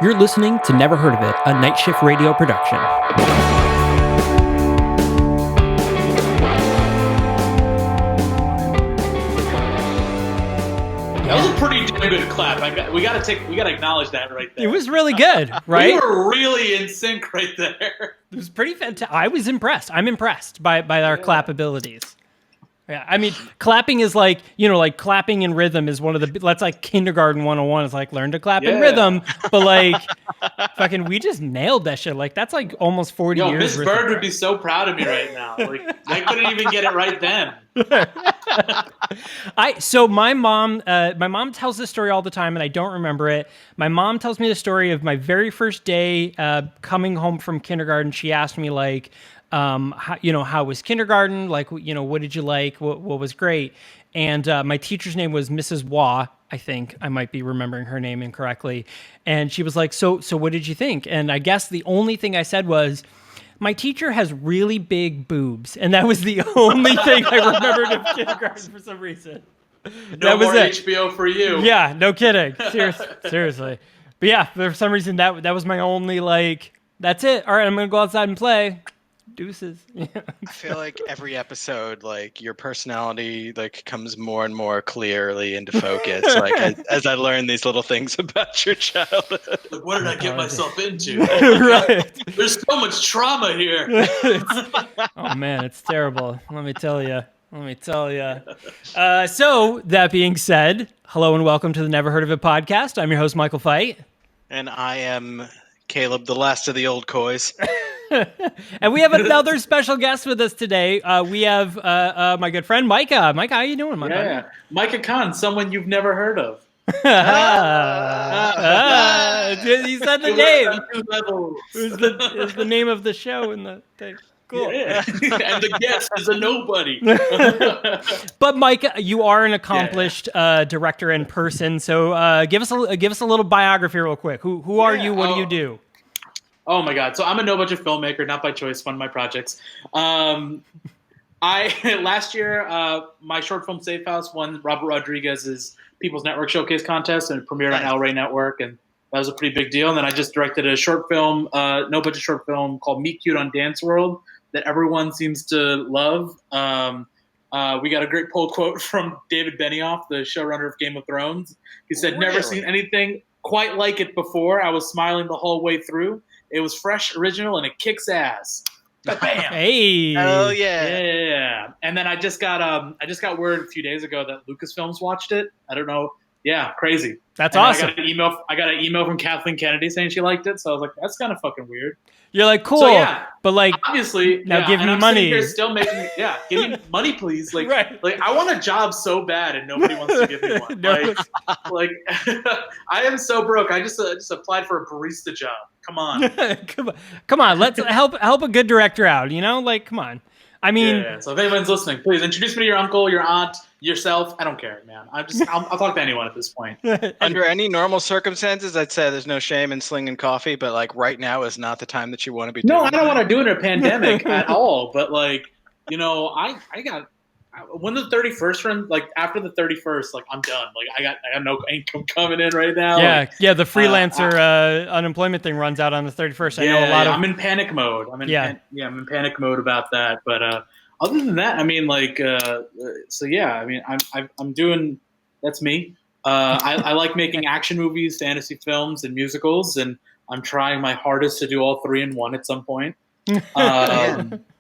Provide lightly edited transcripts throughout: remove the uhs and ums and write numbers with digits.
You're listening to Never Heard of It, a Night Shift Radio production. That was a pretty damn good clap. We gotta acknowledge that right there. It was really good, right? We were really in sync right there. It was pretty fantastic. I was impressed. I'm impressed by our clap abilities. Yeah, I mean, clapping is like, like clapping in rhythm is one of the, that's like kindergarten 101. It's like, learn to clap in rhythm. But like, fucking, we just nailed that shit. Like, that's like almost 40 years. Miss Bird would be so proud of me right now. Like, I couldn't even get it right then. So my mom tells this story all the time, and I don't remember it. My mom tells me the story of my very first day coming home from kindergarten. She asked me like, how was kindergarten? Like, what did you like? What was great? And my teacher's name was Mrs. Waugh. I think I might be remembering her name incorrectly. And she was like, so what did you think? And I guess the only thing I said was, my teacher has really big boobs. And that was the only thing I remembered of kindergarten for some reason. No more HBO for you. Yeah, no kidding. Seriously. But yeah, for some reason, that was my only, like, that's it. All right, I'm going to go outside and play. Deuces. Yeah. I feel like every episode, like your personality, like comes more and more clearly into focus. Like as I learn these little things about your childhood. Like, what did I get myself into? Right. There's so much trauma here. Oh man, it's terrible. Let me tell you. So that being said, hello and welcome to the Never Heard of It podcast. I'm your host, Michael Fight. And I am Caleb, the last of the old coys. And we have another special guest with us today. We have my good friend Micah. Micah, how you doing, Micah? Yeah, Micah Khan, someone you've never heard of. He said the name. Is the name of the show in the thing. Cool. Yeah. And the guest is a nobody. But Micah, you are an accomplished director and person. So give us a little biography real quick. Who are you? What do you do? Oh my God! So I'm a no budget filmmaker, not by choice. Fund my projects. I last year my short film Safe House won Robert Rodriguez's People's Network Showcase contest and it premiered on El Rey Network, and that was a pretty big deal. And then I just directed a short film, no budget short film called Meet Cute on Dance World that everyone seems to love. We got a great pull quote from David Benioff, the showrunner of Game of Thrones. He said, "Never seen anything quite like it before. I was smiling the whole way through. It was fresh, original, and it kicks ass." Bam! Hey! Oh yeah! Yeah. And then I just got word a few days ago that Lucasfilms watched it. I don't know. Yeah, crazy. That's awesome. I got an email from Kathleen Kennedy saying she liked it. So I was like, that's kind of fucking weird. You're like, cool, so, but like, obviously, now give me I'm money. Here still making, give me money, please. Like, right. Like I want a job so bad, and nobody wants to give me one. No. Like, I am so broke. I just applied for a barista job. Come on, come on. Let's help a good director out. Like, come on. I mean, yeah. So if anyone's listening, please introduce me to your uncle, your aunt, yourself. I don't care, man. I'll talk to anyone at this point. Under any normal circumstances, I'd say there's no shame in slinging coffee, but like right now is not the time that you want to be doing No, I don't want to do it in a pandemic at all. But like, I got when the 31st run, like after the 31st, like I'm done. Like I got no income coming in right now. Yeah, like, the freelancer unemployment thing runs out on the 31st. I know a lot of. I'm in panic mode. I'm in panic mode about that. But other than that, I mean, like, I'm doing. That's me. I like making action movies, fantasy films, and musicals, and I'm trying my hardest to do all three in one at some point.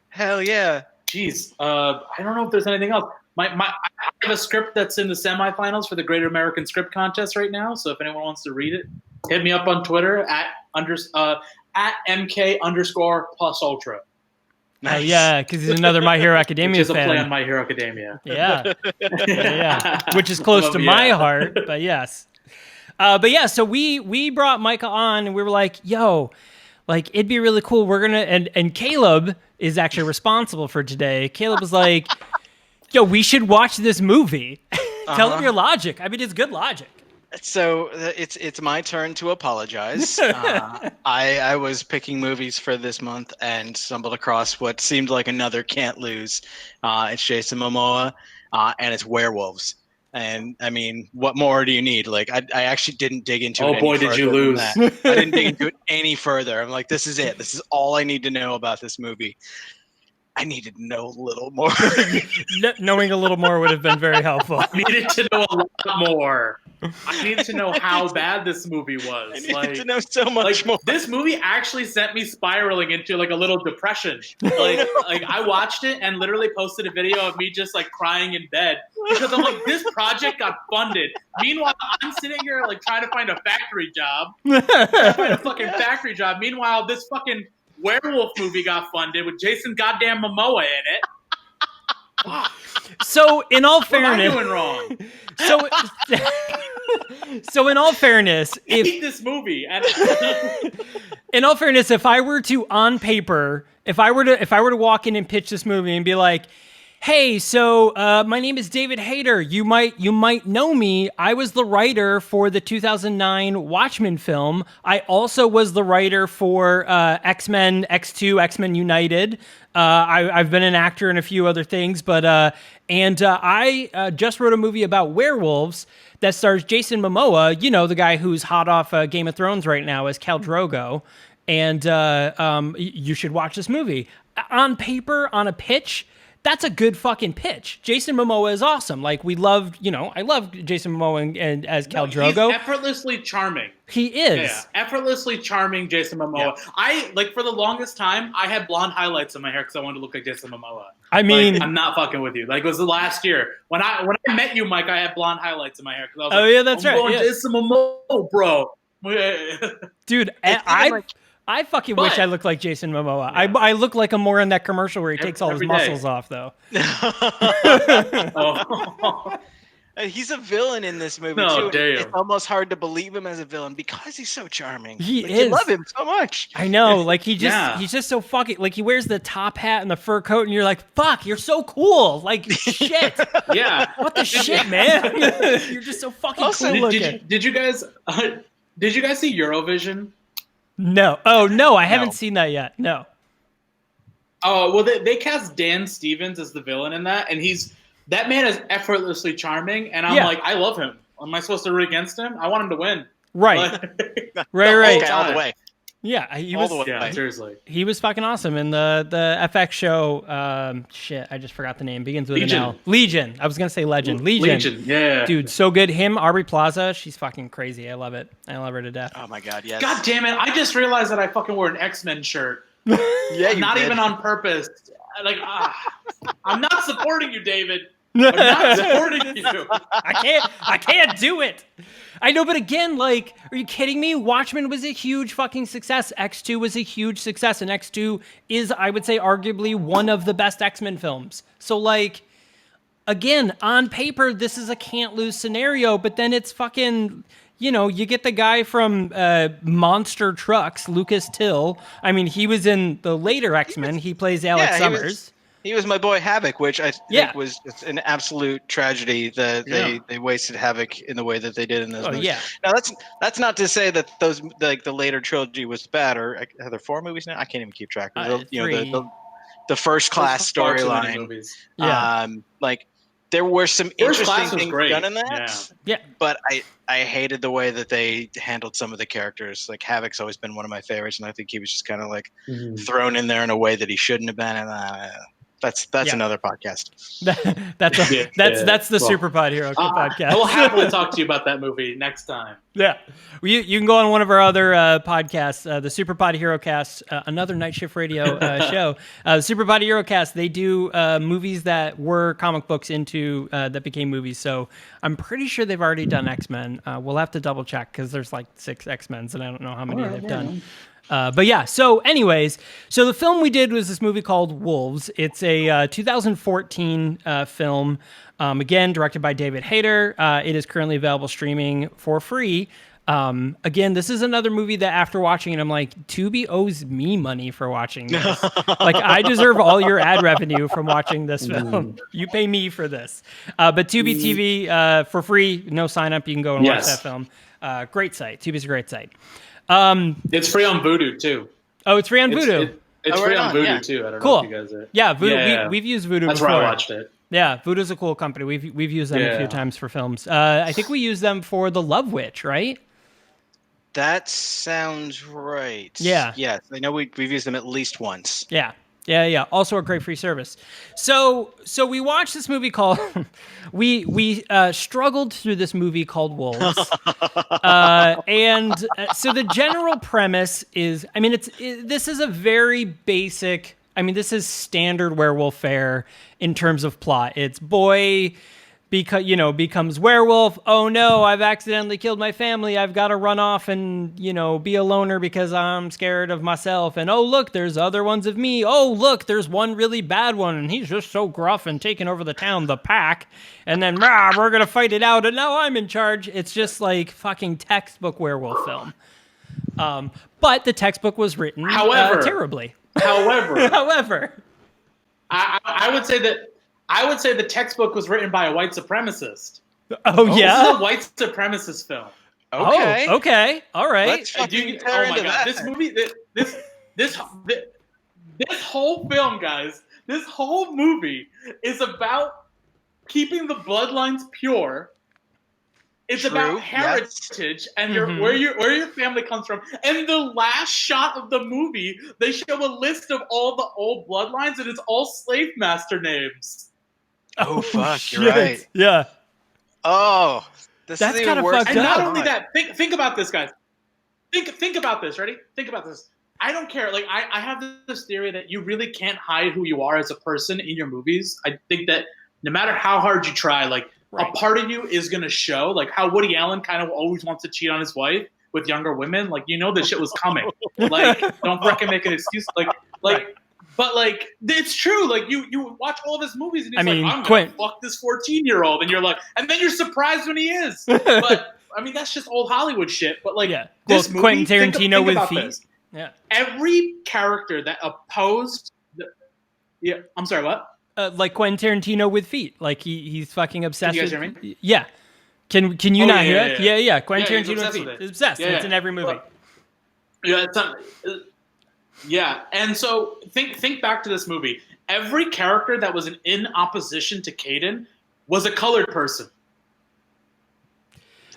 Hell yeah. Geez, I don't know if there's anything else. I have a script that's in the semifinals for the Greater American Script Contest right now. So if anyone wants to read it, hit me up on Twitter at MK_+ultra. Nice. Yeah, because he's another My Hero Academia which is fan. a play on My Hero Academia. Yeah, which is close to my heart. But yes, So we brought Micah on, and we were like, "Yo, like it'd be really cool. We're gonna and Caleb is actually responsible for today. Caleb was like, yo, we should watch this movie. Tell him your logic. I mean, it's good logic. So it's my turn to apologize. I was picking movies for this month and stumbled across what seemed like another can't lose. It's Jason Momoa, and it's werewolves. And I mean, what more do you need? Like, I actually didn't dig into it. Oh boy, did you lose! I didn't dig into it any further. I'm like, this is it. This is all I need to know about this movie. I needed to know a little more. Knowing a little more would have been very helpful. I needed to know a lot more. I needed to know how bad this movie was. I needed to know so much more. This movie actually sent me spiraling into like a little depression. Like I watched it and literally posted a video of me just like crying in bed because I'm like, this project got funded. Meanwhile, I'm sitting here like trying to find a factory job. Meanwhile, this fucking werewolf movie got funded with Jason goddamn Momoa in it. So in all fairness, what am I doing wrong? So in all fairness, I hate this movie. In all fairness, if I were to on paper, if I were to walk in and pitch this movie and be like, hey, so my name is David Hayter. You might know me. I was the writer for the 2009 Watchmen film. I also was the writer for X-Men X2, X-Men United. I've been an actor in a few other things, but I just wrote a movie about werewolves that stars Jason Momoa. You know, the guy who's hot off Game of Thrones right now as Khal Drogo. And you should watch this movie. On paper, on a pitch, that's a good fucking pitch. Jason Momoa is awesome. Like, I love Jason Momoa and as Khal Drogo. He's effortlessly charming. He is. Yeah, effortlessly charming Jason Momoa. Yeah. For the longest time, I had blonde highlights in my hair because I wanted to look like Jason Momoa. I mean, I'm not fucking with you. Like, it was the last year. When I met you, Mike, I had blonde highlights in my hair. I was yeah, that's right. Going Jason Momoa, bro. Dude, I fucking wish I looked like Jason Momoa. Yeah. I look like him more in that commercial where he takes all his muscles off, though. He's a villain in this movie, too. Damn. It's almost hard to believe him as a villain because he's so charming. He is. You love him so much. I know. Like, he's just so fucking... Like, he wears the top hat and the fur coat, and you're like, fuck, you're so cool. Like, shit. Yeah. What the shit, man? You're just so fucking cool looking. Did you guys see Eurovision? No. Oh, no, I haven't seen that yet. No. Oh, well, they cast Dan Stevens as the villain in that, and that man is effortlessly charming, and I'm like, I love him. Am I supposed to root against him? I want him to win. Right. Right. All the way. Yeah, seriously. He was fucking awesome in the FX show. Shit, I just forgot the name. Begins with an L. Legion. I was gonna say Legend. Legion. Yeah. Dude, so good. Him, Aubrey Plaza. She's fucking crazy. I love it. I love her to death. Oh my god, yes. God damn it! I just realized that I fucking wore an X-Men shirt. Yeah, not even on purpose. Like, I'm not supporting you, David. I'm not supporting you. I can't do it. I know, but again, like, are you kidding me? Watchmen was a huge fucking success. X2 was a huge success, and X2 is, I would say, arguably one of the best X-Men films. So, like, again, on paper, this is a can't-lose scenario, but then it's fucking... You know, you get the guy from Monster Trucks, Lucas Till. I mean, he was in the later X-Men. He plays Alex Summers. He was my boy Havoc, which I think was just an absolute tragedy that they wasted Havoc in the way that they did in those movies. Yeah. Now that's not to say that those the later trilogy was bad, or are there 4 movies now? I can't even keep track. The First Class storyline. Yeah. There were some interesting things done in that. Yeah. But I hated the way that they handled some of the characters. Like, Havoc's always been one of my favorites, and I think he was just kind of like thrown in there in a way that he shouldn't have been. And that's another podcast. That's the Super Pod Hero podcast. I will happily talk to you about that movie next time. Yeah. You can go on one of our other podcasts, the Super Pod Hero Cast, another night shift radio show. The Super Pod Hero Cast, they do movies that were comic books that became movies. So I'm pretty sure they've already done X-Men. We'll have to double check because there's like 6 X-Men's and I don't know how many they've done. But yeah, so anyways, the film we did was this movie called Wolves. It's a 2014 film, again, directed by David Hayter. It is currently available streaming for free. Again, this is another movie that after watching it, I'm like, Tubi owes me money for watching this. Like, I deserve all your ad revenue from watching this film. You pay me for this. But Tubi TV, for free, no sign up. You can go and watch that film. Great site. Tubi's a great site. It's free on Vudu too. Oh, it's free on Vudu. It's free on Vudu too. I don't know if you guys are. Yeah, Vudu. We've used Vudu That's before. Where I watched it. Yeah, Voodoo's a cool company. We've used them a few times for films. I think we use them for The Love Witch, right? That sounds right. Yeah. Yes, I know we've used them at least once. Yeah. Yeah. Also a great free service. So we watched this movie called we struggled through this movie called Wolves. So the general premise is, I mean, this is a very basic, I mean, this is standard werewolf fare in terms of plot. It's boy becomes werewolf. Oh no, I've accidentally killed my family. I've got to run off and, be a loner because I'm scared of myself. And oh, look, there's other ones of me. Oh, look, there's one really bad one. And he's just so gruff and taking over the town, the pack. And then we're going to fight it out. And now I'm in charge. It's just like fucking textbook werewolf film. But the textbook was written terribly. However, I would say the textbook was written by a white supremacist. Oh yeah, this is a white supremacist film. Okay. Oh, okay. All right. Let's fucking tear into that. This movie, this whole film, guys. This whole movie is about keeping the bloodlines pure. It's about heritage and where your family comes from. And the last shot of the movie, they show a list of all the old bloodlines, and it's all slave master names. Oh fuck! You're right. Yeah. Oh, that's kind of fucked up. And not only that, think about this, guys. Think about this. Ready? Think about this. I don't care. Like I have this theory that you really can't hide who you are as a person in your movies. I think that no matter how hard you try, like a part of you is gonna show. Like how Woody Allen kind of always wants to cheat on his wife with younger women. Like this shit was coming. Like don't freaking make an excuse. But it's true. Like you watch all of his movies and he's I'm gonna fuck this 14-year-old, and you're like, and then you're surprised when he is. But I mean that's just old Hollywood shit. But this movie, Quentin Tarantino with feet. This. Yeah. Every character that opposed. I'm sorry. What? Like Quentin Tarantino with feet. Like he's fucking obsessed. Can you guys hear me? Yeah. Can you not hear it? Yeah. Quentin Tarantino with feet. He's obsessed. Yeah, it's in every movie. Yeah, and so think back to this movie. Every character that was in opposition to Caden was a colored person.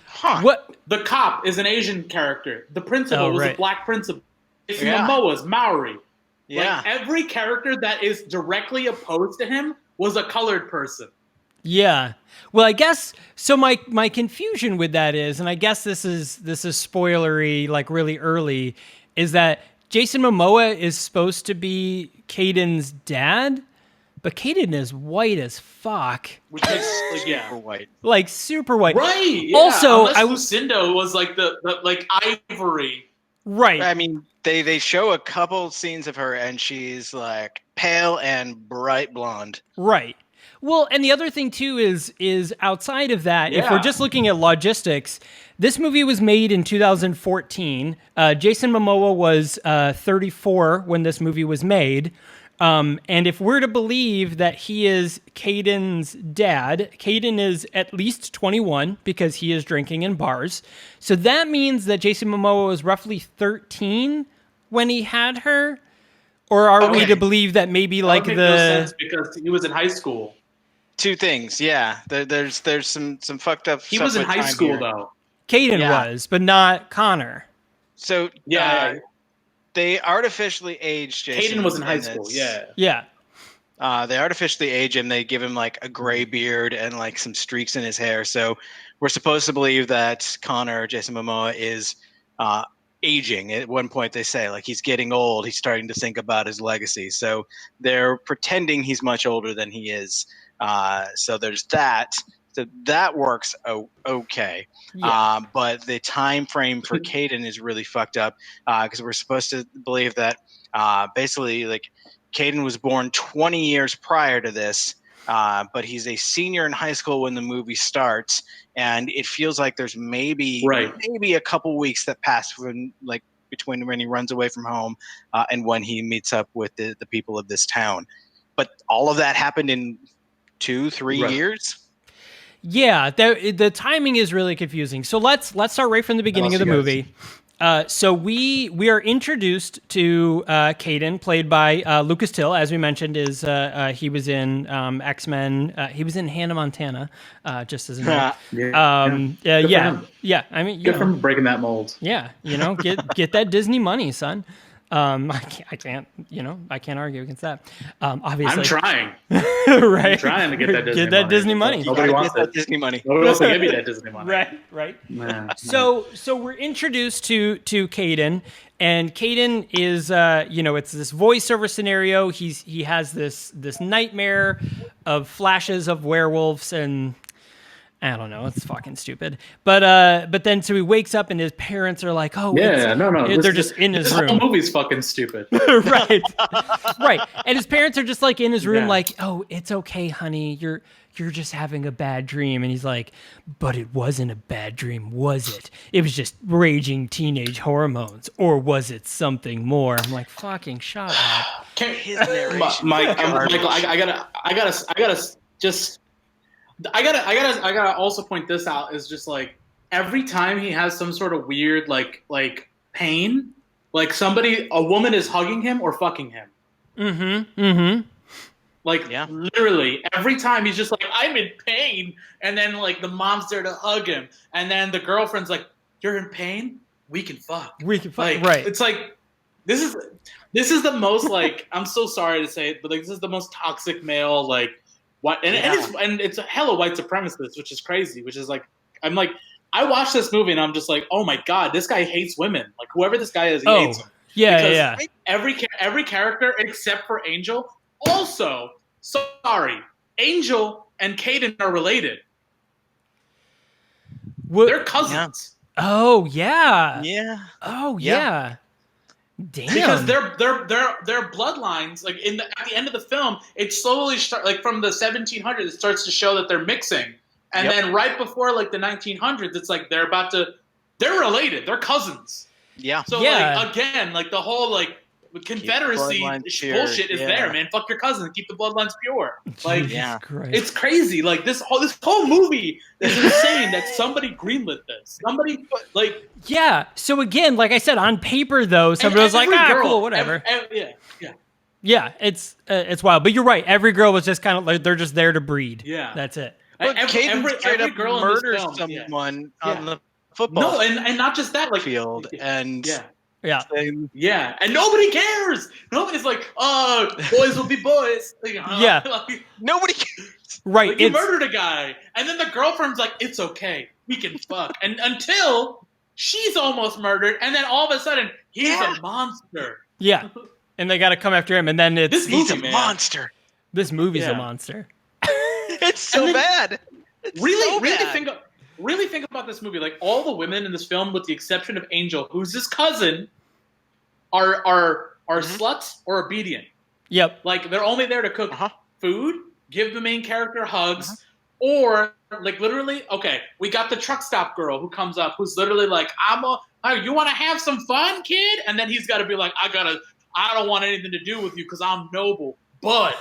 Huh. What? The cop is an Asian character. The principal was a black principal. Jason Momoa is Maori. Yeah. Every character that is directly opposed to him was a colored person. Yeah. Well, I guess so. My confusion with that is, and I guess this is spoilery, like really early, is that Jason Momoa is supposed to be Caden's dad, but Caden is white as fuck. Which is super white. Like super white. Right. Yeah. Also, Lucinda was like the ivory. Right. I mean, they show a couple scenes of her, and she's like pale and bright blonde. Right. Well, and the other thing too is outside of that, if we're just looking at logistics, this movie was made in 2014. Jason Momoa was 34 when this movie was made. And if we're to believe that he is Caden's dad, Caden is at least 21 because he is drinking in bars. So that means that Jason Momoa was roughly 13 when he had her. Or are we to believe that maybe that would make no sense because he was in high school. Two things, yeah. There's some fucked up. He was in high school though. Caden was, but not Connor. So they artificially aged Jason. Caden was in high school. Yeah. They artificially age him. They give him like a gray beard and like some streaks in his hair. So we're supposed to believe that Connor, Jason Momoa, is aging. At one point they say like he's getting old. He's starting to think about his legacy. So they're pretending he's much older than he is. So there's that. So that works okay. Yeah. But the time frame for Caden is really fucked up because we're supposed to believe that basically like Caden was born 20 years prior to this, but he's a senior in high school when the movie starts, and it feels like there's maybe a couple weeks that pass between when he runs away from home and when he meets up with the people of this town. But all of that happened in 2-3 years. Yeah, the timing is really confusing. So let's start right from the beginning of the movie. So we are introduced to Caden, played by Lucas Till, as we mentioned. He was in X-Men. He was in Hannah Montana, just as a note. Yeah. I mean, good for breaking that mold. Yeah, get that Disney money, son. I can't argue against that. Obviously, I'm trying. Right, I'm trying to get that Disney get that Disney money. Nobody wants that Disney money. Nobody wants to give me that Disney money. Right. So we're introduced to Caden, and Caden is it's this voiceover scenario. He has this nightmare of flashes of werewolves and. I don't know. It's fucking stupid. But then so he wakes up and his parents are like, oh, yeah, no. They're just in his room. This whole movie's fucking stupid. Right. And his parents are just like in his room, like, oh, it's okay, honey. You're just having a bad dream. And he's like, but it wasn't a bad dream, was it? It was just raging teenage hormones, or was it something more? I'm like, fucking shut up. His narration. Michael, I gotta also point this out is just like every time he has some sort of weird like pain, like a woman is hugging him or fucking him. Like literally every time he's just like, I'm in pain, and then like the mom's there to hug him, and then the girlfriend's like, you're in pain? We can fuck. Like, right. It's like this is the most like I'm so sorry to say it, but like this is the most toxic male like. What and it's a hella white supremacist, which is crazy. Which is like, I'm like, I watched this movie and I'm just like, oh my god, this guy hates women. Like whoever this guy is, he hates them. Yeah. Every character except for Angel. Also, sorry, Angel and Caden are related. They're cousins. Yeah. Oh yeah. Yeah. Oh yeah. Damn. Because their bloodlines, like at the end of the film, it slowly like from the 1700s, it starts to show that they're mixing, and then right before like the 1900s, it's like they're related, they're cousins. Yeah. So like again, like the whole like Confederacy bullshit is there, man. Fuck your cousin, keep the bloodlines pure. Like it's crazy. Like this whole movie is insane that somebody greenlit this. Somebody like. Yeah. So again, like I said, on paper though, somebody was like, cool, whatever. Yeah, it's wild. But you're right. Every girl was just kind of like they're just there to breed. Yeah, that's it. But every girl murders someone on the football. No, and not just that, like field and. Yeah, and nobody cares. Nobody's like, "Oh, boys will be boys." Like, like, nobody cares. Right? Like, you murdered a guy, and then the girlfriend's like, "It's okay, we can fuck." And until she's almost murdered, and then all of a sudden he's a monster. Yeah, and they got to come after him, and then he's a monster. This movie's a monster. It's so bad. Really think about this movie. Like all the women in this film, with the exception of Angel, who's his cousin, are sluts or obedient. Yep. Like they're only there to cook food, give the main character hugs, or like literally, okay, we got the truck stop girl who comes up, who's literally like, you want to have some fun, kid? And then he's got to be like, I don't want anything to do with you because I'm noble, but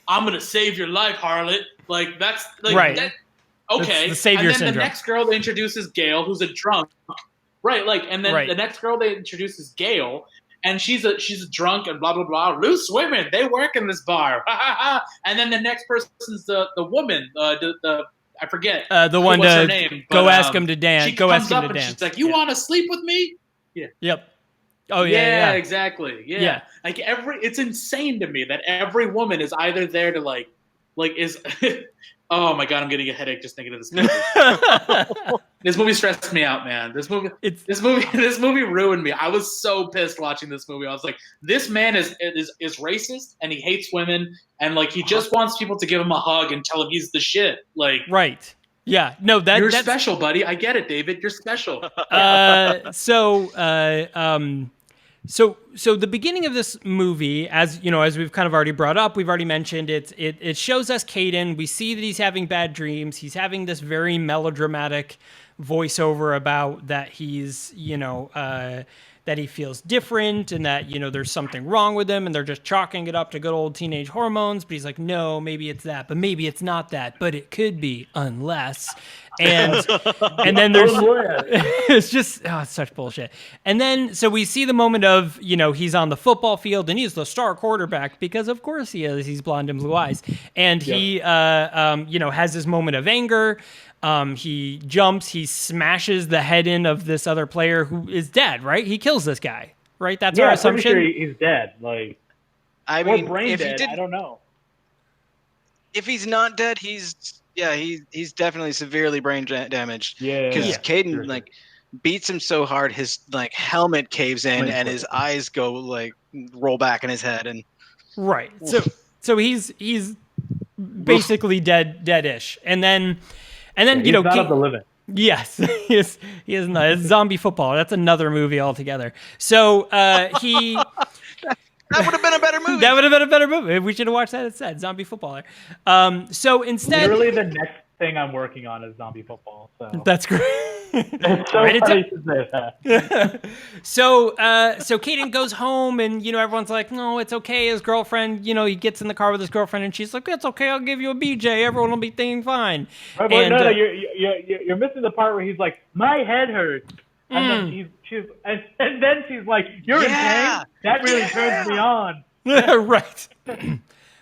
I'm gonna save your life, harlot. Like that's like right. Okay, the savior and then syndrome. The next girl they introduce is Gail, who's a drunk, right? Like, and then the next girl they introduce is Gail, and she's a drunk and blah blah blah. Loose women, they work in this bar, and then the next person's the woman, the I forget the one what's to her name, go ask him to dance. She comes up and she's like, "You want to sleep with me?" Yeah. Yep. Oh yeah. Exactly. Yeah. Like it's insane to me that every woman is either there to like is. Oh my god, I'm getting a headache just thinking of this movie. This movie stressed me out, man. This movie ruined me. I was so pissed watching this movie. I was like, this man is racist and he hates women and like he just wants people to give him a hug and tell him he's the shit. Like right. Yeah. No, you're special, buddy. I get it, David. You're special. So the beginning of this movie, as you know, as we've kind of already brought up, we've already mentioned it shows us Caden. We see that he's having bad dreams. He's having this very melodramatic voiceover about that he's, that that he feels different and that, there's something wrong with him and they're just chalking it up to good old teenage hormones. But he's like, no, maybe it's that, but maybe it's not that, but it could be unless. And then there's it's just it's such bullshit. And then so we see the moment of he's on the football field and he's the star quarterback because of course he is. He's blonde and blue eyes, and he has this moment of anger. He jumps, he smashes the head in of this other player who is dead. Right, he kills this guy. Right, that's our assumption. Pretty sure he's dead. Like, I mean, brain dead. I don't know. If he's not dead, he's definitely severely brain damaged. Yeah, because Caden beats him so hard, his helmet caves in and his eyes go roll back in his head, and right. So he's basically dead-ish, and then he's not of the living. Yes, he is not. It's zombie football. That's another movie altogether. So he. That would have been a better movie. That would have been a better movie. We should have watched that instead. Zombie footballer. So instead, literally the next thing I'm working on is zombie football. So that's great. It's so funny to say that. So Caden goes home, and everyone's like, "No, it's okay." His girlfriend, he gets in the car with his girlfriend, and she's like, "It's okay. I'll give you a BJ. Everyone will be thinking fine." Right, but no, you're missing the part where he's like, "My head hurts." And then she's like, "You're in pain." That really turns me on. Right.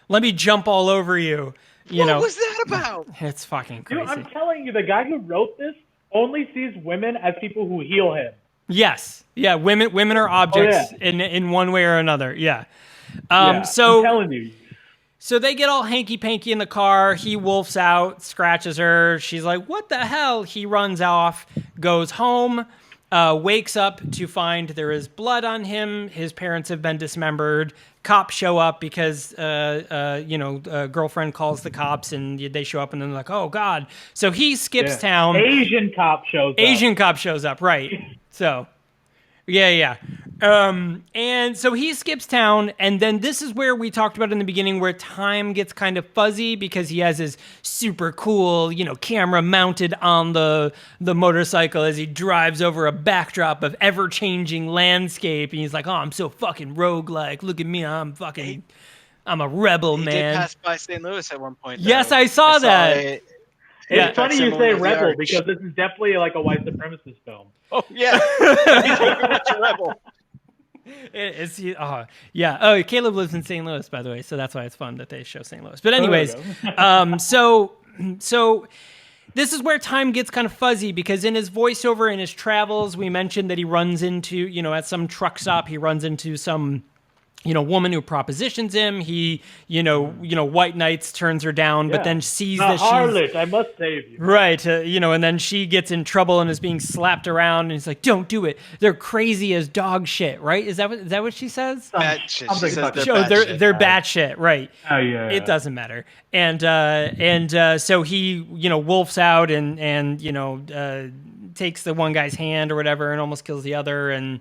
Let me jump all over you. What was that about? It's fucking crazy. Dude, I'm telling you, the guy who wrote this only sees women as people who heal him. Yes. Yeah. Women are objects in one way or another. Yeah. So I'm telling you. So they get all hanky-panky in the car. He wolfs out, scratches her. She's like, "What the hell?" He runs off, goes home. Wakes up to find there is blood on him. His parents have been dismembered. Cops show up because, girlfriend calls the cops and they show up and then they're like, "Oh God." So he skips town. Asian cop shows up. Right. So, yeah. And so he skips town, and then this is where we talked about in the beginning where time gets kind of fuzzy because he has his super cool, camera mounted on the motorcycle as he drives over a backdrop of ever-changing landscape, and he's like, "Oh, I'm so fucking roguelike. Look at me, I'm a rebel, man." He did pass by St. Louis at one point, though. Yes, I saw that. It's funny you say rebel because this is definitely like a white supremacist film. Oh, yeah. He's very much a rebel. Oh, Caleb lives in St. Louis, by the way, so that's why it's fun that they show St. Louis. But anyways, so this is where time gets kind of fuzzy because in his voiceover in his travels, we mentioned that he runs into, at some truck stop, he runs into some woman who propositions him. He, white knights turns her down, but then sees that harlot, I must save you. Right. And then she gets in trouble and is being slapped around, and he's like, "Don't do it. They're crazy as dog shit." Right? Is that what she says? Bad shit. She says they're batshit. Right. Oh yeah. It doesn't matter. And so he, wolfs out and takes the one guy's hand or whatever and almost kills the other, and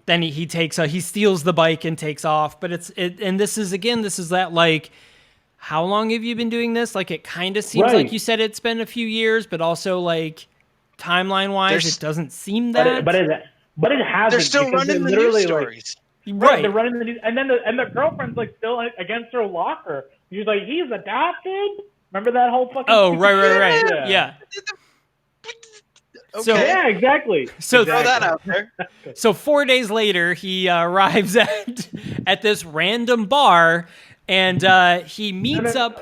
then he steals the bike and takes off. But and this is that, like, how long have you been doing this? Like, it kind of seems like you said it's been a few years, but also like timeline wise it doesn't seem that. But it hasn't. They're still running the news stories. Right, they're running the news, and then the girlfriend's like still against her locker. She's like, "He's adopted." Remember that whole fucking? Oh, right. Yeah. Okay. So, yeah, exactly. So throw that out there. So 4 days later, he arrives at this random bar, and he meets up.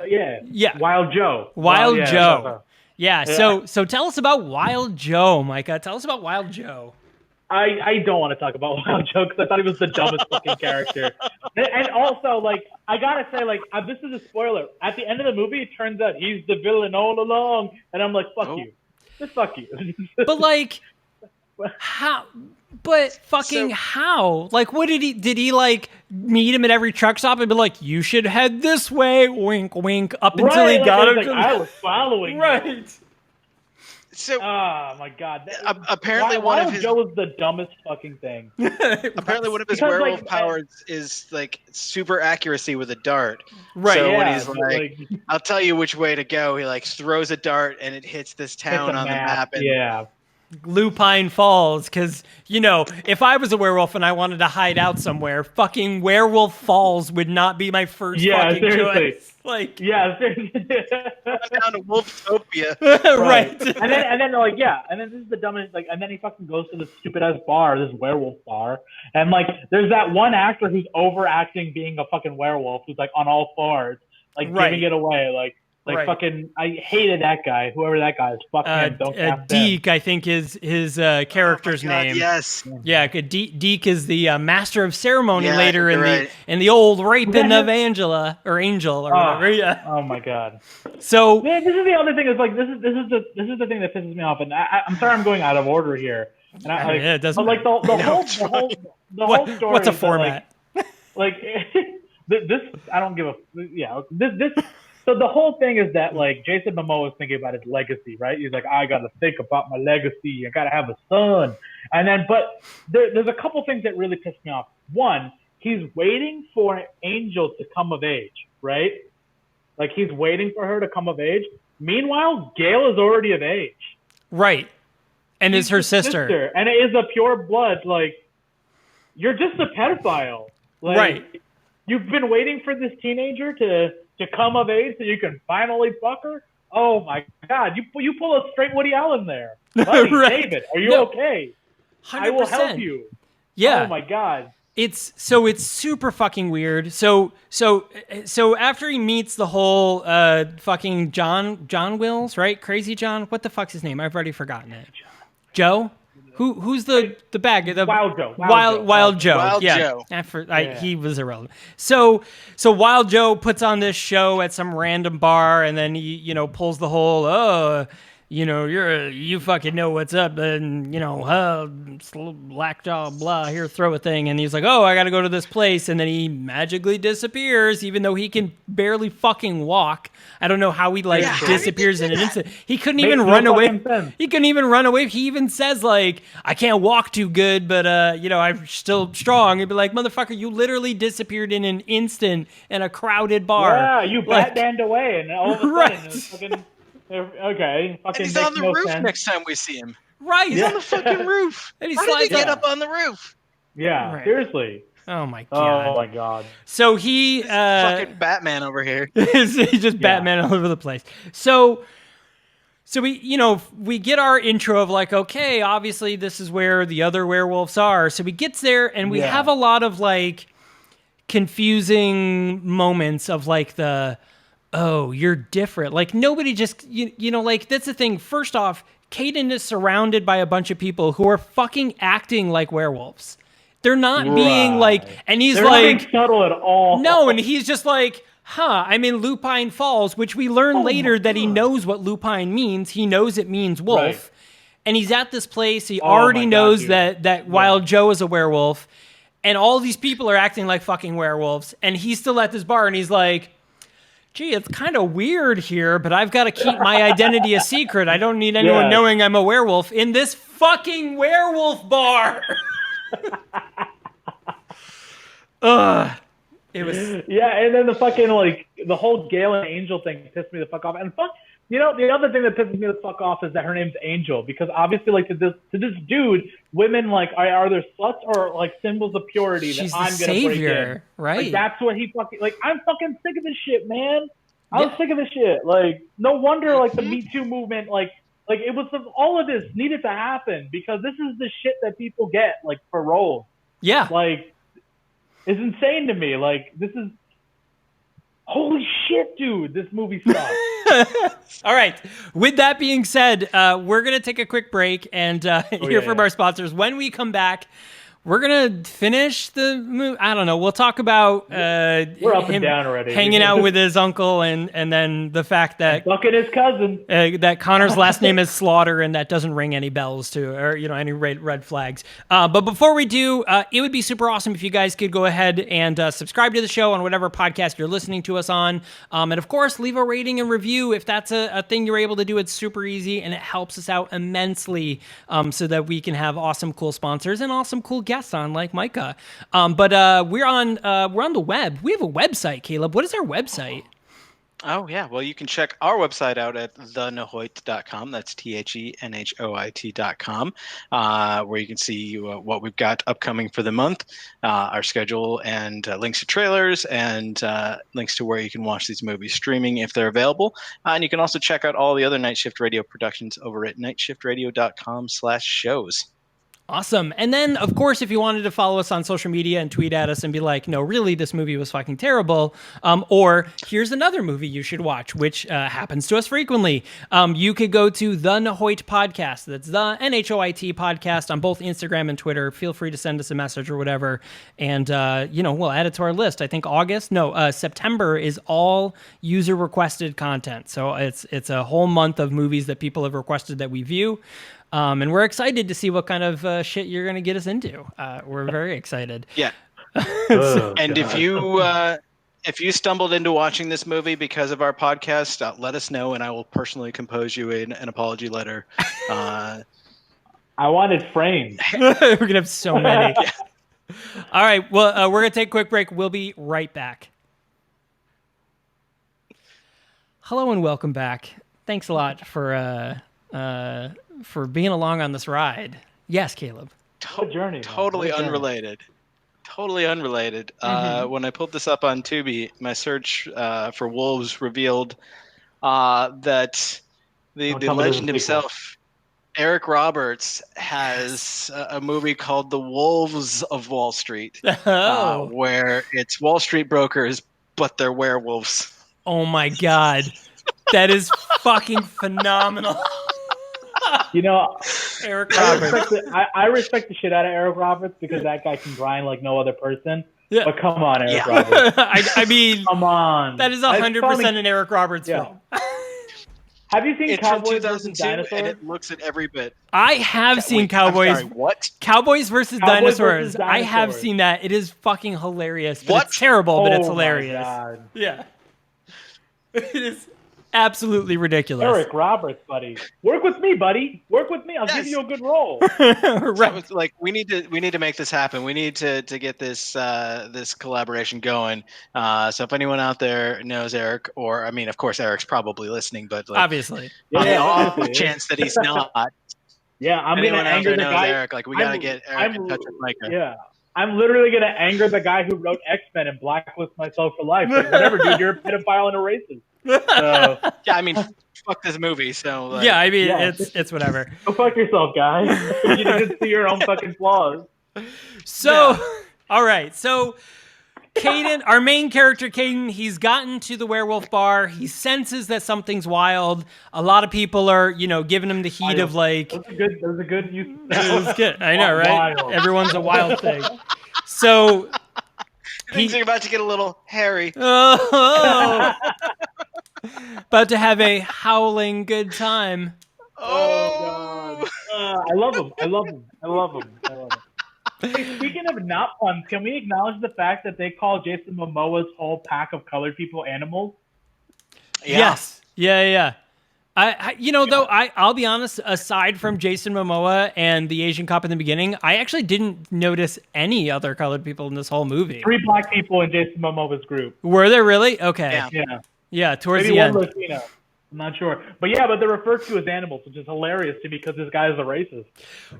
Wild Joe. Wild Joe. Yeah. So tell us about Wild Joe, Micah. Tell us about Wild Joe. I don't want to talk about Wild Joe because I thought he was the dumbest fucking character. And also, I gotta say, this is a spoiler. At the end of the movie, it turns out he's the villain all along, and I'm like, fuck you. Just fuck you. But how? But fucking how? Like, what did he meet him at every truck stop and be like, "You should head this way," wink, wink, up until he got him. I was following. Right. So, oh my God! Apparently, Wild Joe was the dumbest fucking thing. Apparently, one of his werewolf powers is super accuracy with a dart. Right. So when he's "I'll tell you which way to go," he throws a dart and it hits this town on the map. And Lupine Falls, because, you know, if I was a werewolf and I wanted to hide out somewhere, fucking Werewolf Falls would not be my first fucking seriously. choice. Like, seriously. Down to Wolftopia. Right. and then like, and then this is the dumbest, like, and then he fucking goes to this stupid ass bar, this werewolf bar, and like, there's that one actor who's overacting being a fucking werewolf, who's like on all fours, like giving it away, like fucking, I hated that guy. Whoever that guy is, fuck him. Don't cast Deke, him. I think is his character's name. Yes. Yeah, Deke is the master of ceremony later in in the old raping of Angela or Angel or whatever. Yeah. Oh my god. So man, this is the other thing. Is like this is the thing that pisses me off, and I'm sorry I'm going out of order here. And it doesn't. But like the whole story. What's a format? Like this, I don't give a this. So the whole thing is that like Jason Momoa is thinking about his legacy, right? He's like, I gotta think about my legacy. I gotta have a son, and then but there's a couple things that really piss me off. One, he's waiting for Angel to come of age, right? Like he's waiting for her to come of age. Meanwhile, Gail is already of age, right? And is her sister, and it is a pure blood. Like you're just a pedophile, like, right? You've been waiting for this teenager to come of age so you can finally fuck her? Oh my god, you pull a straight Woody Allen there. Buddy, right. David, are you okay? 100%. I will help you. Yeah. Oh my god. It's super fucking weird. So after he meets the whole fucking John Wills, right? Crazy John? What the fuck's his name? I've already forgotten it. Joe? Who's the bag? Wild Joe. Wild Joe. Wild yeah. Joe. He was irrelevant. So Wild Joe puts on this show at some random bar, and then he pulls the whole you fucking know what's up, and blackjaw blah here, throw a thing, and he's like, oh, I gotta go to this place, and then he magically disappears, even though he can barely fucking walk. I don't know how he disappears in an instant. He couldn't even run away. He couldn't even run away. He even says like, I can't walk too good, but I'm still strong. He'd be like, motherfucker, you literally disappeared in an instant in a crowded bar. Yeah, you Batmaned away, and all of a sudden it was fucking. Okay, fucking. And he's on the roof next time we see him. Right, he's on the fucking roof. And How did he get up on the roof? Yeah, right. Seriously. Oh my god. Oh my god. So he fucking Batman over here. He's just Batman all over the place. So we get our intro of like, okay, obviously this is where the other werewolves are. So he gets there, and we have a lot of like confusing moments of like oh, you're different. Like nobody just, like that's the thing. First off, Caden is surrounded by a bunch of people who are fucking acting like werewolves. They're not being like, and he's They're like, not being subtle at all. No, and he's just like, I'm in Lupine Falls, which we learn later that he knows what lupine means. He knows it means wolf. Right. And he's at this place. He already knows that Wild Joe is a werewolf. And all these people are acting like fucking werewolves. And he's still at this bar, and he's like, gee, it's kind of weird here, but I've got to keep my identity a secret. I don't need anyone knowing I'm a werewolf in this fucking werewolf bar. It was and then the fucking like the whole Gail and Angel thing pissed me the fuck off. And the other thing that pisses me the fuck off is that her name's Angel, because obviously like to this dude, women like are there sluts or like symbols of purity She's that I'm the gonna savior, break in. right? Like that's what he fucking like. I'm fucking sick of this shit, man. I'm sick of this shit. Like no wonder like the Me Too movement like it was all of this needed to happen, because this is the shit that people get like for roles. Yeah, like it's insane to me. Like this is. Holy shit, dude, this movie sucks. All right. With that being said, we're going to take a quick break and hear from our sponsors. When we come back, we're going to finish the movie. I don't know. We'll talk about we're up and down already. Hanging out with his uncle, and then the fact that fucking his cousin. That Connor's last name is Slaughter, and that doesn't ring any bells or any red flags. But before we do, it would be super awesome if you guys could go ahead and subscribe to the show on whatever podcast you're listening to us on. And of course, leave a rating and review if that's a thing you're able to do. It's super easy, and it helps us out immensely, so that we can have awesome, cool sponsors and awesome, cool guests on, like Micah. But we're on the web. We have a website, Caleb. What is our website? Oh, yeah. Well, you can check our website out at thenahoit.com. That's THENHOIT.com, where you can see what we've got upcoming for the month, our schedule, and links to trailers, and links to where you can watch these movies streaming if they're available. And you can also check out all the other Night Shift Radio productions over at nightshiftradio.com/shows. Awesome. And then, of course, if you wanted to follow us on social media and tweet at us and be like, no, really, this movie was fucking terrible, or here's another movie you should watch, which happens to us frequently, you could go to The Nahoit Podcast. That's the NHOIT Podcast on both Instagram and Twitter. Feel free to send us a message or whatever, and, we'll add it to our list. I think September is all user-requested content. So it's a whole month of movies that people have requested that we view. And we're excited to see what kind of shit you're going to get us into. We're very excited. Yeah. And if you stumbled into watching this movie because of our podcast, let us know, and I will personally compose you an apology letter. I want it framed. We're going to have so many. Yeah. All right. Well, we're going to take a quick break. We'll be right back. Hello and welcome back. Thanks a lot for being along on this ride. Yes, Caleb. Journey. Totally unrelated. Totally unrelated. When I pulled this up on Tubi, my search for wolves revealed that the legend himself, Eric Roberts, has a movie called The Wolves of Wall Street, where it's Wall Street brokers, but they're werewolves. Oh my God. That is fucking phenomenal. Eric Roberts. I respect the shit out of Eric Roberts because that guy can grind like no other person. Yeah. But come on, Eric Roberts. I mean, come on. That is 100% an Eric Roberts film. Have you seen Cowboys from 2002, vs. Dinosaurs? And it looks at every bit. I have seen Cowboys. What? Cowboys versus Dinosaurs. I have seen that. It is fucking hilarious. But it's terrible, but it's hilarious. My God. Yeah. It is absolutely ridiculous. Eric Roberts, buddy. Work with me, buddy. Work with me. I'll give you a good role. Right. So like we need to make this happen. We need to get this this collaboration going. So if anyone out there knows Eric, or I mean, of course, Eric's probably listening, but like, obviously, off chance that he's not. Yeah, I'm gonna anger the guy. Eric, like we gotta get Eric in touch with Micah. Yeah. I'm literally going to anger the guy who wrote X-Men and blacklist myself for life. Like, whatever, dude, you're a pedophile and a racist. So, yeah, I mean, fuck this movie. So like, yeah, I mean, it's whatever. Go fuck yourself, guys. You didn't see your own fucking flaws. So, all right. So, Caden, our main character, Caden, he's gotten to the werewolf bar. He senses that something's wild. A lot of people are, giving him the heat of like. That was a good use. That was good. I know, right? Wild. Everyone's a wild thing. So. Things are about to get a little hairy. Oh. About to have a howling good time. Oh, God. I love him. Hey, speaking of not fun, can we acknowledge the fact that they call Jason Momoa's whole pack of colored people animals? Yeah. Yes. Yeah. I'll be honest, aside from Jason Momoa and the Asian cop in the beginning, I actually didn't notice any other colored people in this whole movie. 3 black people in Jason Momoa's group. Were there really? Okay. Yeah, towards maybe the end. Latino. I'm not sure. But they're referred to as animals, which is hilarious to me because this guy is a racist.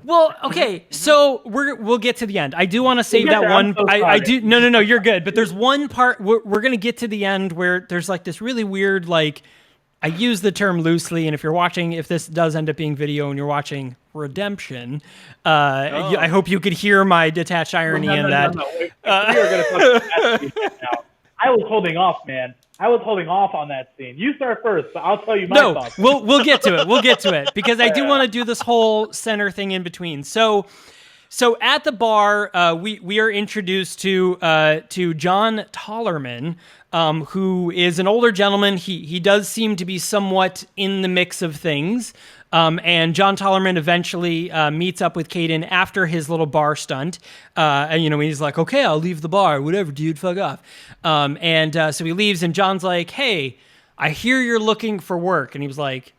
Well, okay, so we'll get to the end. I do want to save that one. I do. No, you're good. But there's one part we're going to get to the end where there's like this really weird, like, I use the term loosely, and if this does end up being video and you're watching Redemption, I hope you could hear my detached irony in that. No. We are going to talk about that now. I was holding off, man. I was holding off on that scene. You start first, but I'll tell you my thoughts. No, we'll get to it. We'll get to it because I do want to do this whole center thing in between. So at the bar, we are introduced to John Tollerman, who is an older gentleman. He does seem to be somewhat in the mix of things. And John Tollerman eventually meets up with Caden after his little bar stunt. And he's like, okay, I'll leave the bar. Whatever, dude, fuck off. So he leaves, and John's like, hey, I hear you're looking for work. And he was like,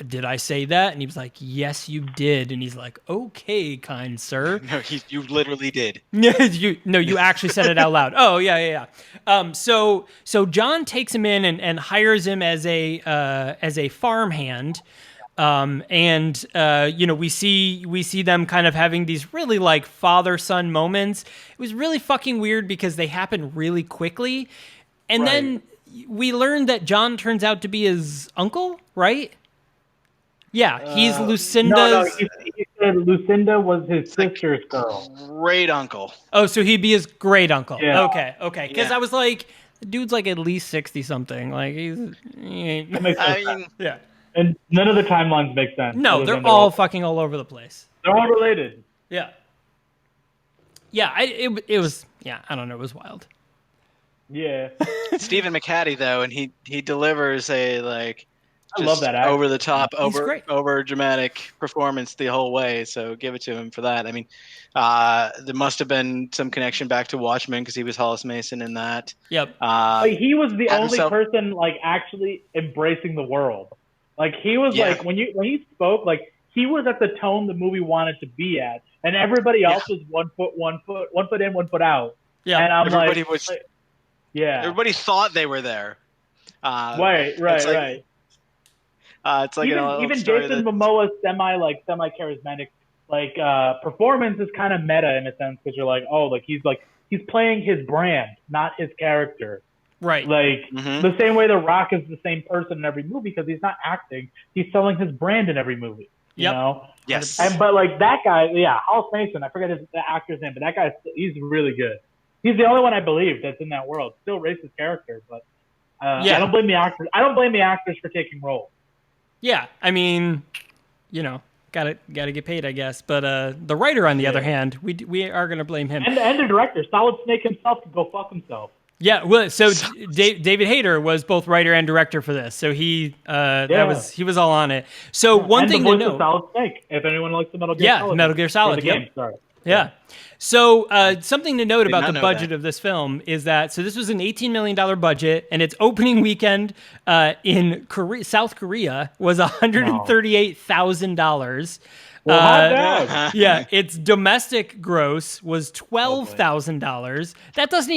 did I say that? And he was like, yes, you did. And he's like, okay, kind sir. No, you literally did. You actually said it out loud. Oh, yeah. So John takes him in and hires him as a farmhand. We see them kind of having these really like father-son moments. It was really fucking weird because they happen really quickly. And then we learned that John turns out to be his uncle, right? Yeah, he's Lucinda's. No, he said Lucinda was his sister's girl. Great uncle. Oh, so he'd be his great uncle. Yeah. Okay. Because I was like, the dude's like at least 60 something. Like That makes sense. yeah. And none of the timelines make sense. No, they're all fucking all over the place. They're all related. Yeah. Yeah. It was. Yeah. I don't know. It was wild. Yeah. Stephen McHattie though, and he delivers a like. I love that actor. Over the top, over dramatic performance the whole way. So give it to him for that. I mean, there must have been some connection back to Watchmen because he was Hollis Mason in that. Yep. He was the only person like actually embracing the world. Like he was like when he spoke, like he was at the tone the movie wanted to be at, and everybody else was one foot in, 1 foot out. Yeah. And everybody thought they were there. Right. It's like even Jason Momoa's semi charismatic performance is kind of meta in a sense because you're like he's playing his brand, not his character. Right. The same way The Rock is the same person in every movie because he's not acting, he's selling his brand in every movie. You know? Yes. But like that guy, Hollis Mason, I forget the actor's name, but that guy, he's really good. He's the only one I believe that's in that world. Still racist character, but I don't blame the actors. I don't blame the actors for taking roles. Yeah, I mean, gotta get paid, I guess. But the writer, on the other hand, we are gonna blame him. And the director, Solid Snake himself, can go fuck himself. Yeah, well, so David Hayter was both writer and director for this, so he was all on it. So one thing to know, Solid Snake, if anyone likes the Metal Gear Solid, Metal Gear Solid, game, sorry. Yeah. So something to note about the budget of this film is that this was an $18 million budget, and its opening weekend in South Korea was $138,000. Yeah, its domestic gross was $12,000. That doesn't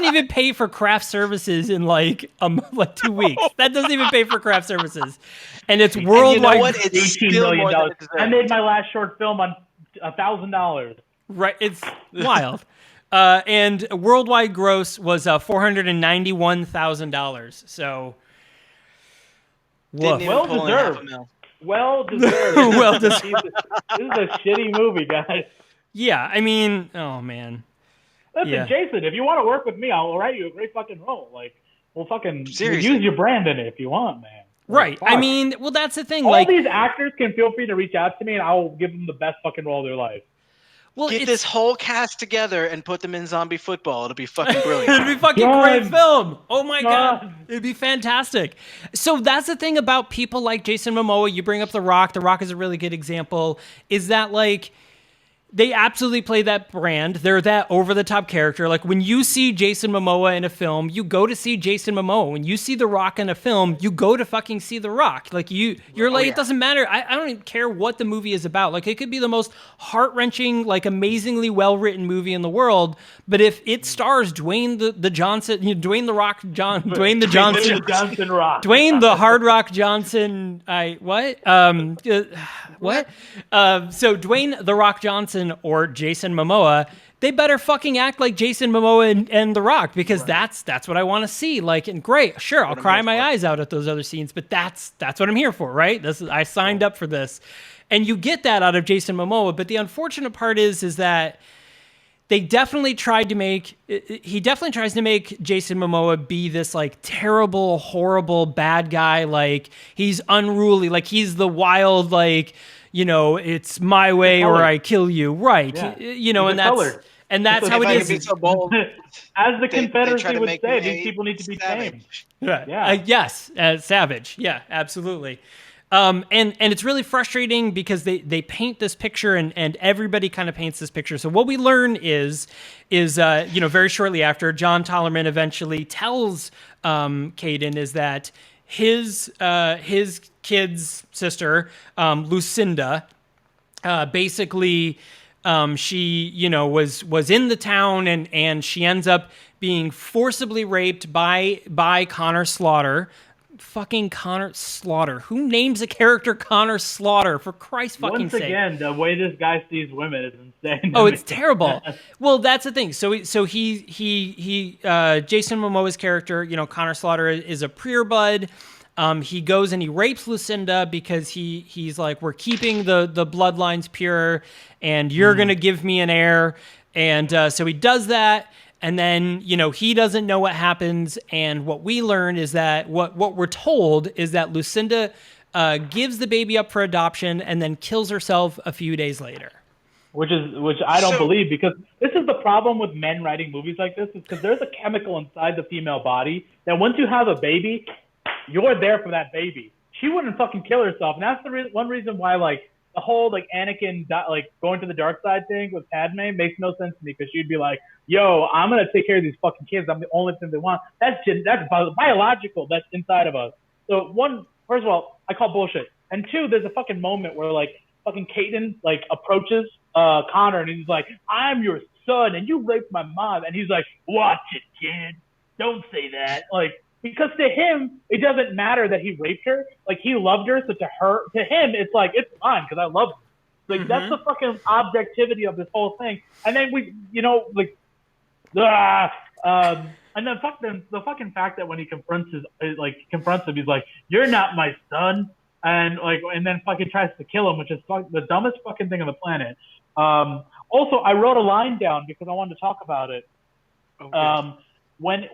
even pay for craft services in like 2 weeks. That doesn't even pay for craft services, and it's worldwide. It's $18 million. I made my last short film on $1,000. Right, it's wild. And worldwide gross was $491,000. So, well deserved. Well deserved. Well deserved. This is a shitty movie, guys. Yeah, I mean, oh man. Listen, Jason, if you want to work with me, I'll write you a great fucking role. Like, we'll use your brand in it if you want, man. Right. I mean, well, that's the thing. All these actors can feel free to reach out to me, and I will give them the best fucking role of their life. Well, get this whole cast together and put them in zombie football. It'll be fucking brilliant. It'd be fucking great film. Oh my God. It'd be fantastic. So that's the thing about people like Jason Momoa. You bring up The Rock. The Rock is a really good example. Is that they absolutely play that brand. They're that over-the-top character. Like, when you see Jason Momoa in a film, you go to see Jason Momoa. When you see The Rock in a film, you go to fucking see The Rock. Like, it doesn't matter. I don't even care what the movie is about. Like, it could be the most heart-wrenching, like, amazingly well-written movie in the world, but if it stars Dwayne the Johnson Rock. Dwayne the Hard Rock Johnson, so Dwayne the Rock Johnson or Jason Momoa, they better fucking act like Jason Momoa and The Rock, because that's what I want to see. Like, and great, sure, I'll cry my eyes out at those other scenes, but that's what I'm here for, right? I signed up for this, and you get that out of Jason Momoa. But the unfortunate part is that he definitely tries to make Jason Momoa be this like terrible, horrible bad guy. Like, he's unruly, like he's the wild, like, it's my way or I kill you. Right. Yeah. And that's how it is. So bold, as the Confederacy would say, these people need to be tamed. Yeah. Yes. Savage. Yeah, absolutely. And it's really frustrating because they paint this picture and everybody kind of paints this picture. So what we learn is very shortly after, John Tollerman eventually tells Caden is that his kid's sister, Lucinda, basically, she was in the town and she ends up being forcibly raped by Connor Slaughter. Fucking Connor Slaughter. Who names a character Connor Slaughter, for Christ's fucking sake? Once again, the way this guy sees women is insane. Oh, it's terrible. Well, that's the thing. So he Jason Momoa's character, Connor Slaughter, is a pureblood. He goes and he rapes Lucinda because he's like, we're keeping the bloodlines pure, and you're gonna give me an heir. And so he does that. And then, he doesn't know what happens. And what we learn is that what we're told is that Lucinda gives the baby up for adoption and then kills herself a few days later. Which I don't believe, because this is the problem with men writing movies like this, is because there's a chemical inside the female body that once you have a baby, you're there for that baby. She wouldn't fucking kill herself. And that's the one reason why, like, the whole, like, Anakin, like, going to the dark side thing with Padme makes no sense to me, because she'd be like, yo, I'm going to take care of these fucking kids. I'm the only thing they want. That's biological. That's inside of us. So, one, first of all, I call bullshit. And two, there's a fucking moment where, like, fucking Caden, like, approaches Connor, and he's like, I'm your son, and you raped my mom. And he's like, watch it, kid. Don't say that. Like, because to him, it doesn't matter that he raped her. Like, he loved her, so to him, it's like, it's fine, because I love her. Like, that's the fucking objectivity of this whole thing. And then and then the fucking fact that when he confronts him, he's like, you're not my son. And then fucking tries to kill him, which is the dumbest fucking thing on the planet. Also, I wrote a line down because I wanted to talk about it. When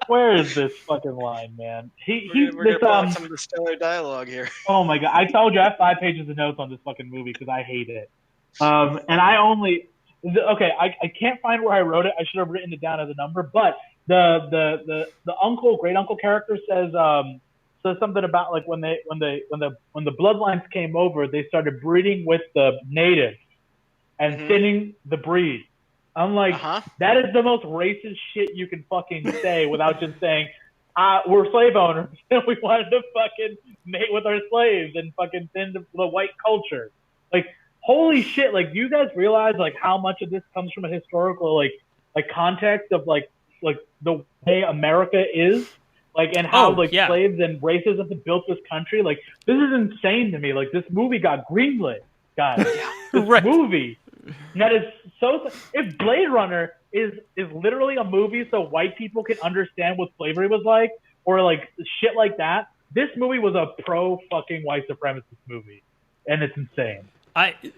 where is this fucking line, man? We're gonna pull out some of the stellar dialogue here. Oh my god! I told you I have 5 pages of notes on this fucking movie because I hate it. And I can't find where I wrote it. I should have written it down as a number. But the great uncle character says something about, like, when the bloodlines came over, they started breeding with the natives and thinning the breed. I'm like, that is the most racist shit you can fucking say without just saying, we're slave owners and we wanted to fucking mate with our slaves and fucking thin the white culture. Like, holy shit! Like, do you guys realize, like, how much of this comes from a historical like context of like the way America is, like, and how slaves and racism have built this country? Like, this is insane to me. Like, this movie got greenlit, guys. This movie. That is so. If Blade Runner is literally a movie so white people can understand what slavery was like, or like shit like that, this movie was a pro fucking white supremacist movie, and it's insane.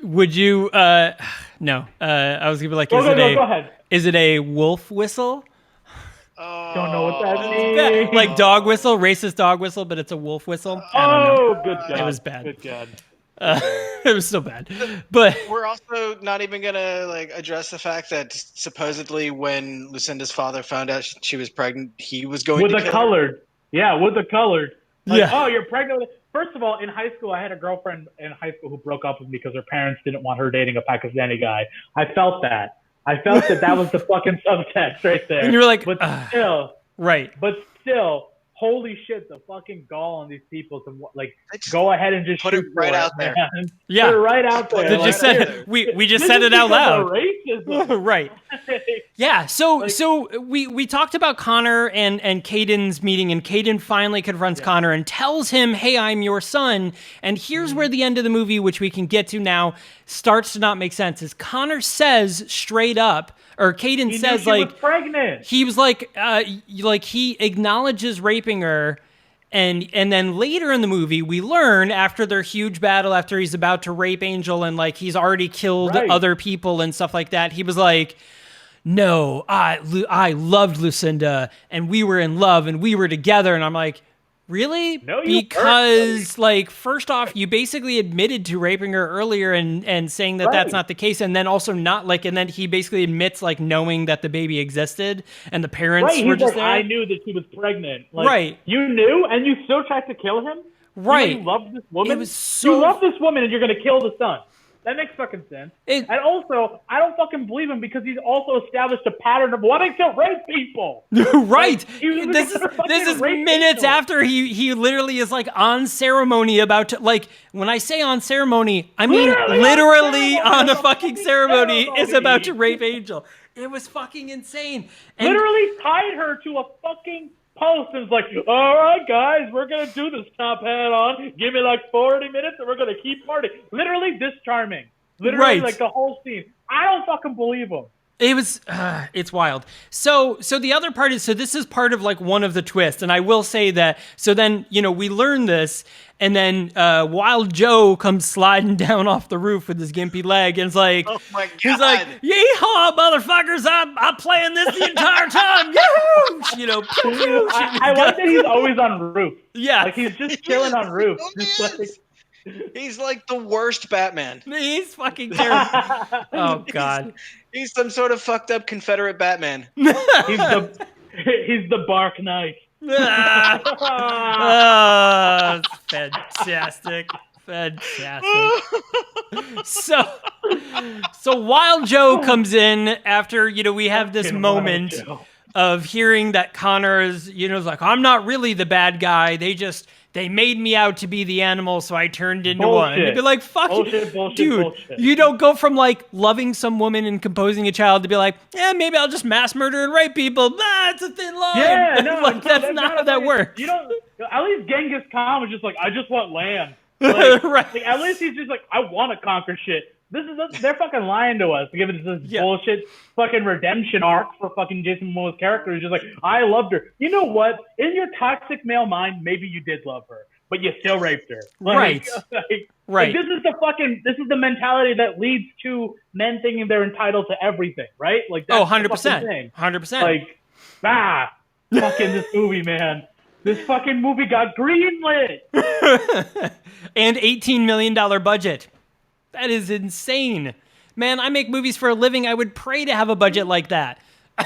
Would you? No. I was gonna be like, go ahead. Is it a wolf whistle? Don't know what that means. Like dog whistle, racist dog whistle, but it's a wolf whistle. Good God. It was bad. Good God. It was so bad. But we're also not even gonna address the fact that supposedly when Lucinda's father found out she was pregnant, he was going with to the kill colored. her. Yeah, with the colored. Like, yeah. Oh, you're pregnant. First of all, in high school, I had a girlfriend in high school who broke up with me because her parents didn't want her dating a Pakistani guy. I felt that. that was the fucking subtext right there. And you were like, but still, right. But still, holy shit, the fucking gall on these people to go ahead and just put it right out there. Man. Yeah, put it right out there. We just said it out loud. Racism. Right. Yeah. So we talked about Connor and Caden's meeting, and Caden finally confronts Connor and tells him, "Hey, I'm your son." And here's where the end of the movie, which we can get to now, starts to not make sense. Is Connor says straight up, or Caden says, like, was pregnant. He was like he acknowledges raping her, and then later in the movie we learn, after their huge battle, after he's about to rape Angel and like he's already killed other people and stuff like that, he was like, "No, I loved Lucinda and we were in love and we were together." And I'm like, really? No, you because like, first off, you basically admitted to raping her earlier and saying that that's not the case, and then also not like, and then he basically admits like knowing that the baby existed and the parents were just there. I knew that she was pregnant. Like, you knew, and you still tried to kill him. Right? You loved this woman. It was so. You love this woman, and you're going to kill the son. That makes fucking sense. And also, I don't fucking believe him because he's also established a pattern of wanting to rape people. Right. This is minutes after he literally is like on ceremony about to, like, when I say on ceremony, I mean literally on a fucking ceremony is about to rape Angel. It was fucking insane. And literally tied her to a fucking post and was like, all right, guys, we're going to do this top hat on. Give me like 40 minutes and we're going to keep partying. Literally this charming. Literally like the whole scene. I don't fucking believe him. It was, it's wild. So the other part is, so this is part of like one of the twists. And I will say that, so then, we learn this and then Wild Joe comes sliding down off the roof with his gimpy leg and it's like, oh my God. He's like, yeehaw, motherfuckers, I'm playing this the entire time. Yahoo! I like that he's always on roof. Yeah. Like he's just chilling on roof. He's like the worst Batman. He's fucking terrible. Oh God. He's some sort of fucked up Confederate Batman. He's the Bark Knight. Fantastic. So Wild Joe comes in after, we have this moment of hearing that Connor is, like, I'm not really the bad guy. They made me out to be the animal, so I turned into one. And you'd be like, fuck you. Dude, you don't go from like loving some woman and composing a child to be like, yeah, maybe I'll just mass murder and rape people. It's a thin line. Yeah, no, like, that's not how that works. At least Genghis Khan was just like, I just want land. Like, right. Like, at least he's just like, I want to conquer shit. They're fucking lying to us. Giving us this bullshit fucking redemption arc for fucking Jason Momoa's character. He's just like, I loved her. You know what? In your toxic male mind, maybe you did love her, but you still raped her. Right. Like, this is the mentality that leads to men thinking they're entitled to everything, right? Like, that's 100%. 100%. Like, fucking this movie, man. This fucking movie got greenlit. And $18 million budget. That is insane. Man, I make movies for a living. I would pray to have a budget like that.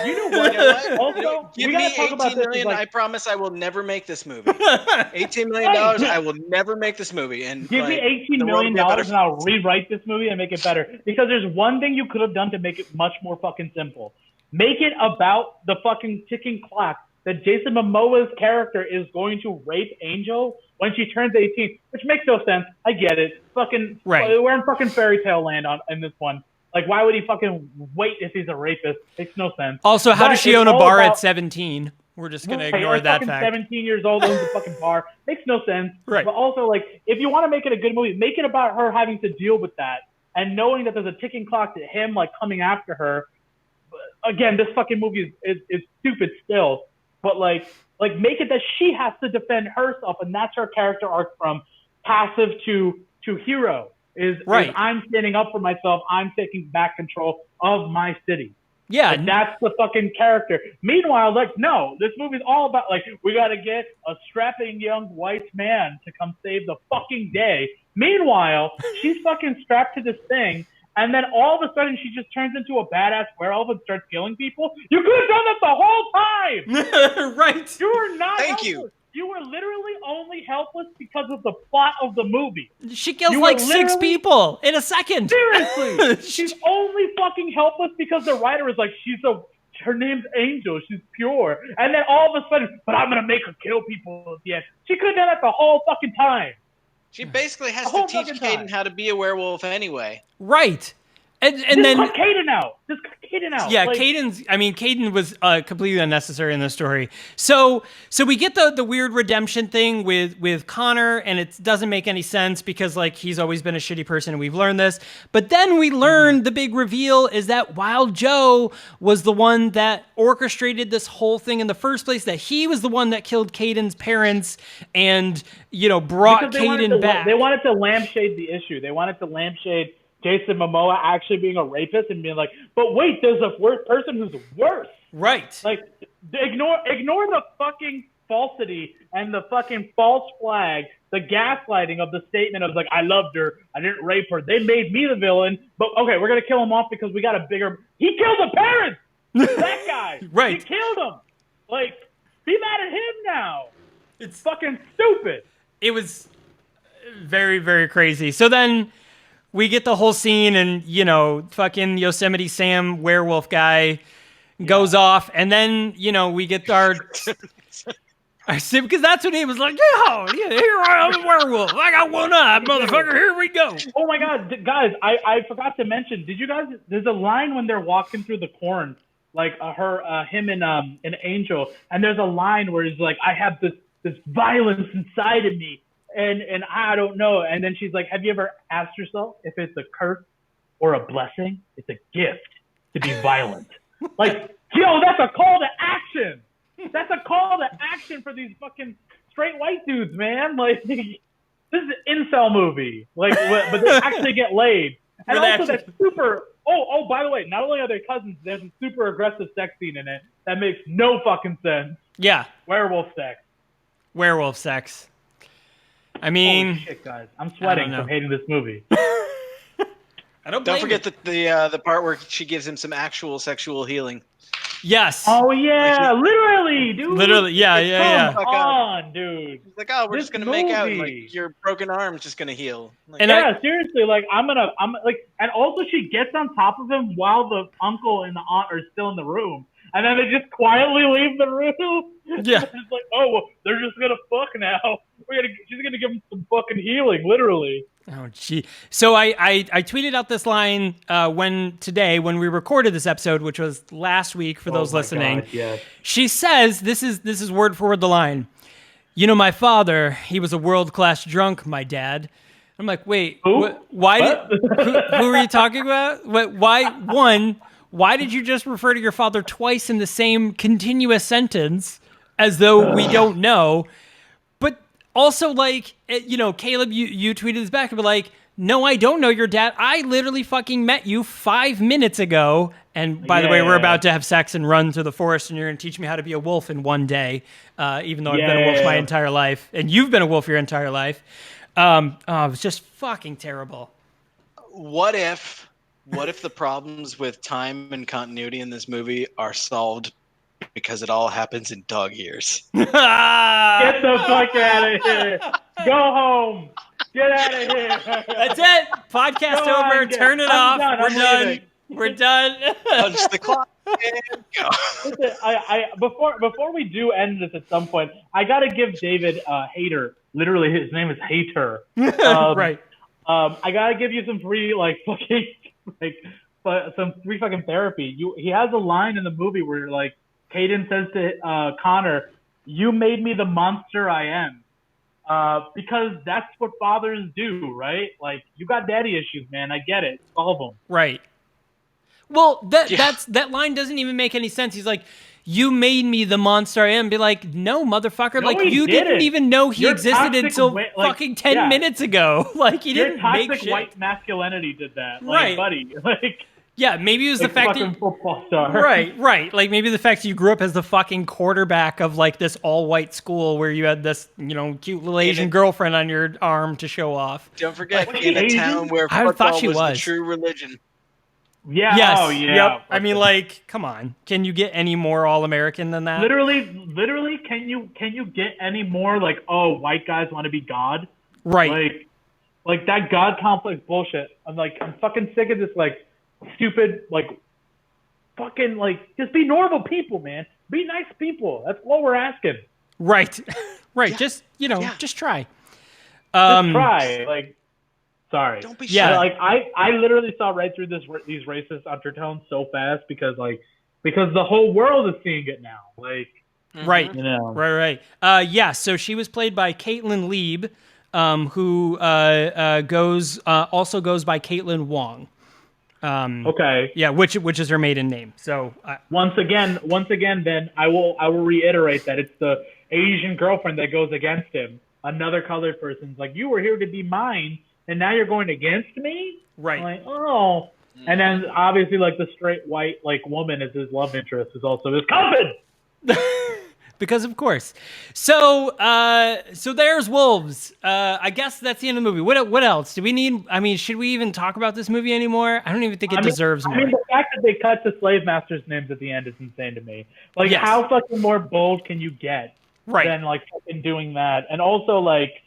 You know what? Also, give me $18 million. I promise I will never make this movie. $18 million. I will never make this movie. And give me $18 million and I'll rewrite this movie and make it better. Because there's one thing you could have done to make it much more fucking simple. Make it about the fucking ticking clock that Jason Momoa's character is going to rape Angel when she turns 18, which makes no sense. I get it. Fucking right. We're in fucking fairy tale land in this one. Like, why would he fucking wait if he's a rapist? Makes no sense. Also, how does she own a bar at 17? We're just going to ignore that fact. 17 years old, owns a fucking bar. Makes no sense. Right. But also, like, if you want to make it a good movie, make it about her having to deal with that and knowing that there's a ticking clock to him, like, coming after her. Again, this fucking movie is stupid still. But, like make it that she has to defend herself, and that's her character arc from passive to hero. Is I'm standing up for myself. I'm taking back control of my city. Yeah. Like, that's the fucking character. Meanwhile, like, no, this movie's all about, like, we got to get a strapping young white man to come save the fucking day. Meanwhile, she's fucking strapped to this thing, and then all of a sudden she just turns into a badass werewolf and starts killing people. You could have done that the whole time! Right. You were not Thank helpless. you. You were literally only helpless because of the plot of the movie. She kills like 6 people in a second. Seriously. She's only fucking helpless because the writer is like, her name's Angel. She's pure. And then all of a sudden, but I'm going to make her kill people at the end. She could have done that the whole fucking time. She basically has to teach Caden how to be a werewolf anyway. Right. And then cut Caden out. Just cut Caden out. Yeah, Caden was completely unnecessary in the story. So we get the weird redemption thing with Connor, and it doesn't make any sense because like he's always been a shitty person, and we've learned this. But then we learn the big reveal is that Wild Joe was the one that orchestrated this whole thing in the first place. That he was the one that killed Caden's parents and brought Caden back. They wanted to lampshade the issue. They wanted to lampshade Jason Momoa actually being a rapist and being like, but wait, there's a person who's worse. Right. Like, ignore the fucking falsity and the fucking false flag, the gaslighting of the statement of like, I loved her, I didn't rape her. They made me the villain, but okay, we're gonna kill him off because we got a bigger. He killed the parents. That guy. Right. He killed him. Like, be mad at him now. It's fucking stupid. It was very, very crazy. So then we get the whole scene, and fucking Yosemite Sam werewolf guy goes off, and then we get our. I said, because that's what he was like. Yeah, here I am, a werewolf. I got one eye, motherfucker. Here we go. Oh my god, guys! I forgot to mention. Did you guys? There's a line when they're walking through the corn, like him and an Angel, and there's a line where he's like, "I have this violence inside of me, and I don't know." And then she's like, "Have you ever asked yourself if it's a curse or a blessing? It's a gift to be violent." Like, yo, that's a call to action. That's a call to action for these fucking straight white dudes, man. Like, this is an incel movie. Like, but they actually get laid. And also, that's super. Oh, by the way, not only are they cousins, there's a super aggressive sex scene in it that makes no fucking sense. Yeah. Werewolf sex. I mean, holy shit, guys, I'm sweating from hating this movie. Don't forget the part where she gives him some actual sexual healing. Yes. Oh yeah, literally, dude. Literally, yeah. Come on, dude. He's like, oh, we're just gonna make out, and like your broken arm's just gonna heal. Like, and seriously, like I'm like, and also she gets on top of him while the uncle and the aunt are still in the room, and then they just quietly leave the room. Yeah. It's like, oh, well, they're just gonna fuck now. She's gonna give him some fucking healing, literally. Oh, gee. So I tweeted out this line when we recorded this episode, which was last week for those listening. God, yes. She says, this is word for word the line. My father, he was a world-class drunk, my dad. I'm like, wait, who are you talking about? Why did you just refer to your father twice in the same continuous sentence as though we don't know? Also, like, Caleb, you tweeted this back, but like, no, I don't know your dad. I literally fucking met you 5 minutes ago. And by the way, we're about to have sex and run to the forest, and you're going to teach me how to be a wolf in one day, even though I've been a wolf my entire life. And you've been a wolf your entire life. It was just fucking terrible. What if the problems with time and continuity in this movie are solved because it all happens in dog years? Get the fuck out of here. Go home. Get out of here. That's it. Podcast over. Turn it off. We're done. Punch the clock and go. Listen, before we do end this at some point, I got to give David Hater. Literally, his name is Hater. Right. I got to give you some free, some free fucking therapy. He has a line in the movie where, like, Caden says to Connor, "You made me the monster I am." Because that's what fathers do, right? Like, you got daddy issues, man. I get it. Solve them. Right. Well, that line doesn't even make any sense. He's like, "You made me the monster I am." Be like, no, motherfucker. No, like, you didn't even know he existed until fucking 10 minutes ago. Like, he didn't make shit. Your toxic white masculinity did that. Like, right. Buddy. Like... Yeah, maybe it was the fact that football star. Right. Like, maybe the fact that you grew up as the fucking quarterback of, like, this all-white school where you had this, cute little Asian girlfriend on your arm to show off. Don't forget, in a town where football was the true religion. Yeah. Yes. Oh, yeah. Yep. I mean, like, come on. Can you get any more all-American than that? Literally, can you get any more, like, oh, white guys want to be God? Right. Like that God complex bullshit. I'm fucking sick of this, like, stupid, like, fucking, like, just be normal people, man. Be nice people. That's all we're asking. Right. Right. Yeah. Just try. Just try. Like, sorry. Don't be shy. Like, I literally saw right through these racist undertones so fast because the whole world is seeing it now. Like, right. Right. So she was played by Caitlin Lieb, who also goes by Caitlin Wong. Okay. Yeah, which is her maiden name. So once again, then I will reiterate that it's the Asian girlfriend that goes against him. Another colored person's like, you were here to be mine, and now you're going against me. Right. I'm like, oh. And then obviously, like, the straight white, like, woman is his love interest is also his cousin. Because of course. So there's Wolves. I guess that's the end of the movie. What else? Do we need? I mean, should we even talk about this movie anymore? I don't even think it deserves more. I mean, the fact that they cut the slave masters' names at the end is insane to me. Like, how fucking more bold can you get than, like, fucking doing that? And also, like,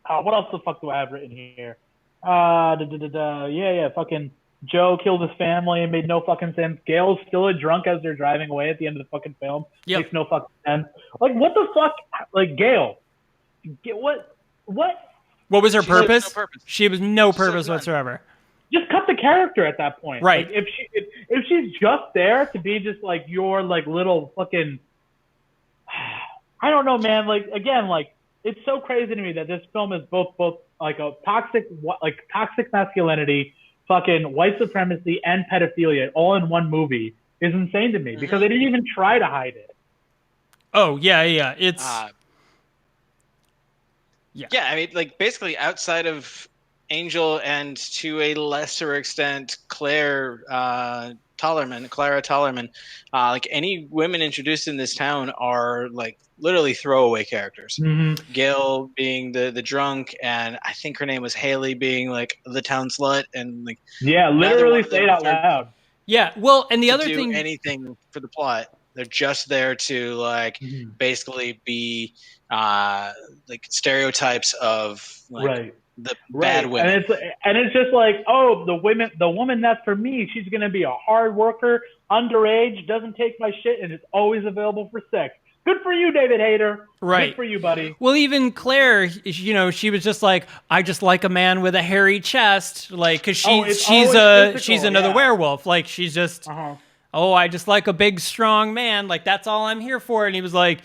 what else the fuck do I have written here? Yeah, fucking Joe killed his family and made no fucking sense. Gail's still a drunk as they're driving away at the end of the fucking film. Yep. Makes no fucking sense. Like, what the fuck? Like, Gail, what? What was her purpose? No purpose? She was no purpose whatsoever. Just cut the character at that point. Right. Like, if she's just there to be just like your like little fucking, I don't know, man. Like, again, like, it's so crazy to me that this film is both like a toxic masculinity, fucking white supremacy, and pedophilia all in one movie is insane to me because they didn't even try to hide it. Oh yeah, it's yeah. I mean, like, basically outside of Angel and to a lesser extent Clara Tollerman, like, any women introduced in this town are like literally throwaway characters. Mm-hmm. Gail being the drunk, and I think her name was Haley, being like the town slut, and like, yeah, literally say it out loud. Yeah, well, and the other do thing, anything for the plot. They're just there to like basically be like stereotypes of like the bad women. And it's just like, oh, the woman that's for me, she's gonna be a hard worker, underage, doesn't take my shit, and is always available for sex. Good for you, David Hayter. Right. Good for you, buddy. Well, even Claire, you know, she was just like, I just like a man with a hairy chest, like, because she's another werewolf, like, she's just, I just like a big strong man, like, that's all I'm here for. And he was like,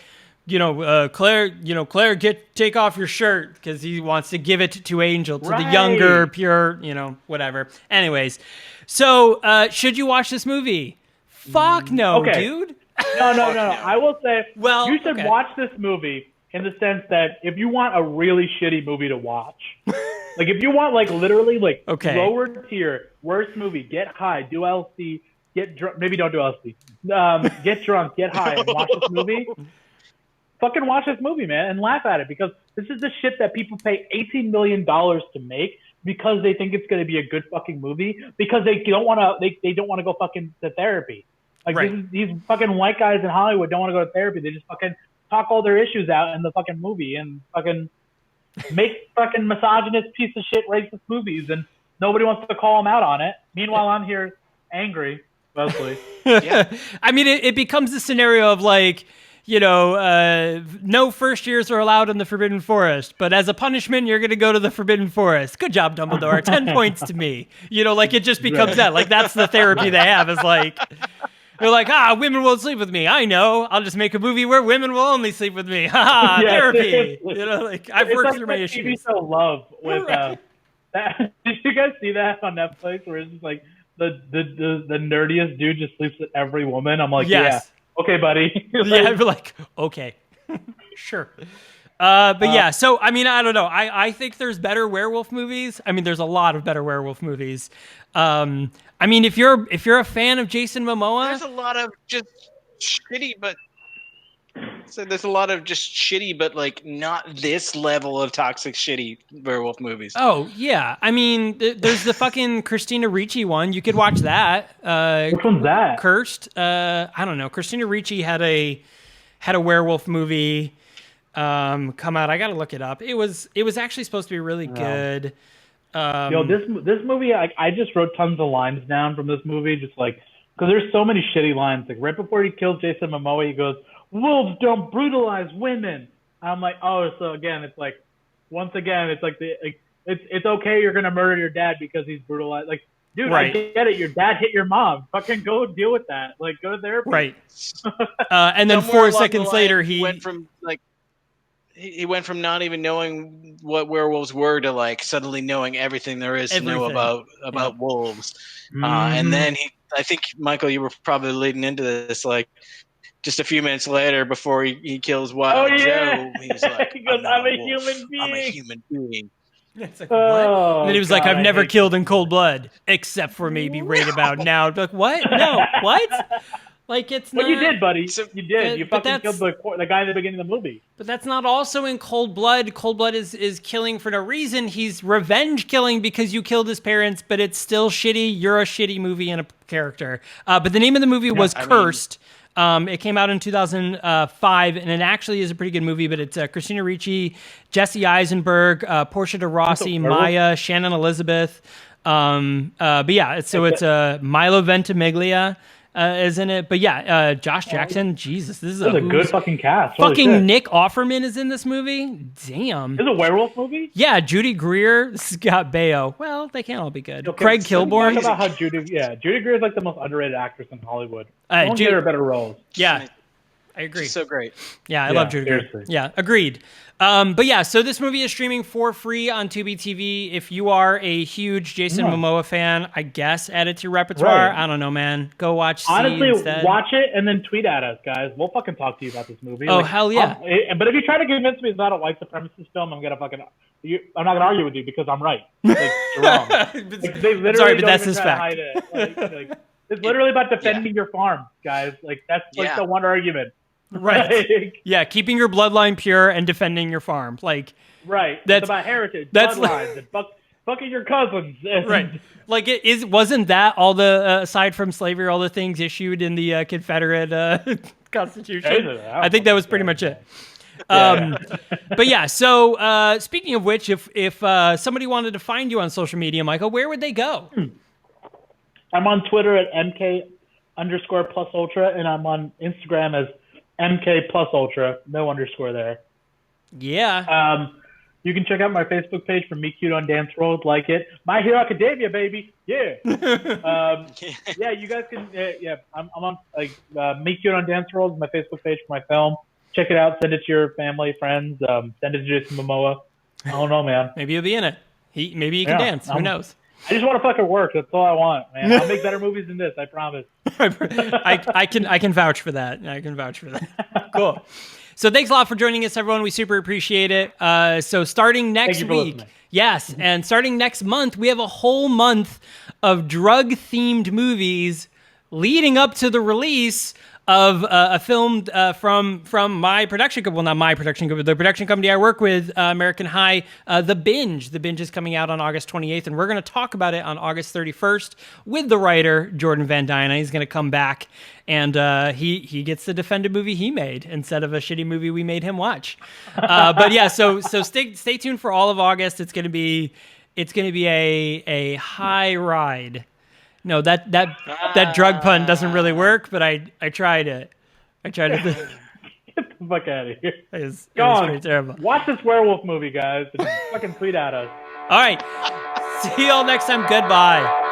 Claire, take off your shirt, because he wants to give it to Angel, to the younger, pure, whatever. Anyways, so should you watch this movie? Fuck no, dude. No. I will say, you should watch this movie in the sense that if you want a really shitty movie to watch, like if you want like literally like lower tier, worst movie, get high, do LSD, get drunk, maybe don't do LSD, get drunk, get high, and watch this movie. Fucking watch this movie, man, and laugh at it, because this is the shit that people pay $18 million to make because they think it's going to be a good fucking movie, because they don't want to they don't want to go fucking to therapy. Like, these fucking white guys in Hollywood don't want to go to therapy. They just fucking talk all their issues out in the fucking movie and fucking make fucking misogynist piece of shit racist movies, and nobody wants to call them out on it. Meanwhile, I'm here angry, mostly. I mean, it becomes the scenario of like, no first years are allowed in the Forbidden Forest, but as a punishment, you're going to go to the Forbidden Forest. Good job, Dumbledore. 10 points to me. Like, it just becomes that. Like, that's the therapy they have, is like, they're like, women won't sleep with me. I know. I'll just make a movie where women will only sleep with me. Therapy. Like, I've worked through my issues. TV show Love with that. Did you guys see that on Netflix, where it's just like the nerdiest dude just sleeps with every woman? I'm like, yeah, okay, buddy. I'd be like, okay, sure. But so I mean, I don't know. I think there's better werewolf movies. I mean, there's a lot of better werewolf movies. I mean, if you're a fan of Jason Momoa, there's a lot of just shitty, but like not this level of toxic shitty werewolf movies. Oh yeah, I mean, there's the fucking Christina Ricci one. You could watch that. Which one's that? Cursed. I don't know. Christina Ricci had a werewolf movie come out. I gotta look it up. It was actually supposed to be really good. This movie, I just wrote tons of lines down from this movie, just like, because there's so many shitty lines. Like, right before he kills Jason Momoa, he goes, "Wolves don't brutalize women." I'm like, oh, so again, it's like, once again, it's like it's okay, you're gonna murder your dad because he's brutalized. Like, dude, I get it. Your dad hit your mom. Fucking go deal with that. Like, go to therapy. Right. And then 4 seconds later, he went from like. He went from not even knowing what werewolves were to like suddenly knowing everything there is to know about wolves. And then I think, Michael, you were probably leading into this, like, just a few minutes later before he kills Wild Joe, he's like, he goes, I'm a human being. It's like, what? And then he was like, I've never killed in cold blood, except for maybe right about now. Like, what? No, what? Like, it's not... But you did, buddy. You did. You fucking killed the guy at the beginning of the movie. But that's not also in Cold Blood. Cold Blood is killing for no reason. He's revenge killing because you killed his parents, but it's still shitty. You're a shitty movie and a character. But the name of the movie was Cursed. It came out in 2005, and it actually is a pretty good movie. But it's Christina Ricci, Jesse Eisenberg, Portia de Rossi, Maya, Shannon Elizabeth. But yeah, it's Milo Ventimiglia is in it. But yeah, Josh Jackson. Jesus, this is a good fucking cast. Fucking Nick Offerman is in this movie. Damn. This is a werewolf movie? Yeah, Judy Greer, Scott Baio. Well, they can't all be good. Okay, Craig Kilborn. Talk about how Judy Greer is like the most underrated actress in Hollywood. Don't get her better roles. Yeah, I agree. She's so great. Yeah, I love Judy Greer. Yeah, agreed. But yeah, so this movie is streaming for free on Tubi TV. If you are a huge Jason Momoa fan, I guess add it to your repertoire. Right. I don't know, man. Go watch C Honestly, instead. Watch it and then tweet at us, guys. We'll fucking talk to you about this movie. Oh, hell yeah. But if you try to convince me it's not a white supremacist film, I'm not gonna argue with you because I'm right. Like, you're wrong. I'm sorry, but that's his fact. It's literally about defending your farm, guys. Like that's the one argument. Right. Yeah, keeping your bloodline pure and defending your farm. Like right. That's about heritage, bloodlines, and fucking your cousins. Right. Like wasn't that all the aside from slavery, all the things issued in the Confederate Constitution? I think that was pretty much it. But yeah, so speaking of which, if somebody wanted to find you on social media, Michael, where would they go? I'm on Twitter at MK_+ultra, and I'm on Instagram as MK+ultra, no underscore there. Yeah. You can check out my Facebook page for Me Cute on Dance World, like it. My Hero Academia, baby. Yeah. Yeah, you guys can, I'm on Me Cute on Dance World is my Facebook page for my film. Check it out. Send it to your family, friends. Send it to Jason Momoa. I don't know, man. Maybe he'll be in it. Maybe he can dance. Who knows? I just want to fucking work. That's all I want, man. I'll make better movies than this. I promise. I can vouch for that. Cool. So thanks a lot for joining us, everyone. We super appreciate it. So starting next week, yes, and starting next month, we have a whole month of drug-themed movies leading up to the release of a film from my production company. Well, not my production company, the production company I work with, American High, The Binge. The Binge is coming out on August 28th, and we're going to talk about it on August 31st with the writer, Jordan Van Dyne. He's going to come back, and he gets to defend a movie he made instead of a shitty movie we made him watch. But yeah, so stay tuned for all of August. It's going to be a high ride. No, that drug pun doesn't really work, but I tried it. Get the fuck out of here. It was pretty terrible. Watch this werewolf movie, guys, and fucking tweet at us. All right. See you all next time. Goodbye.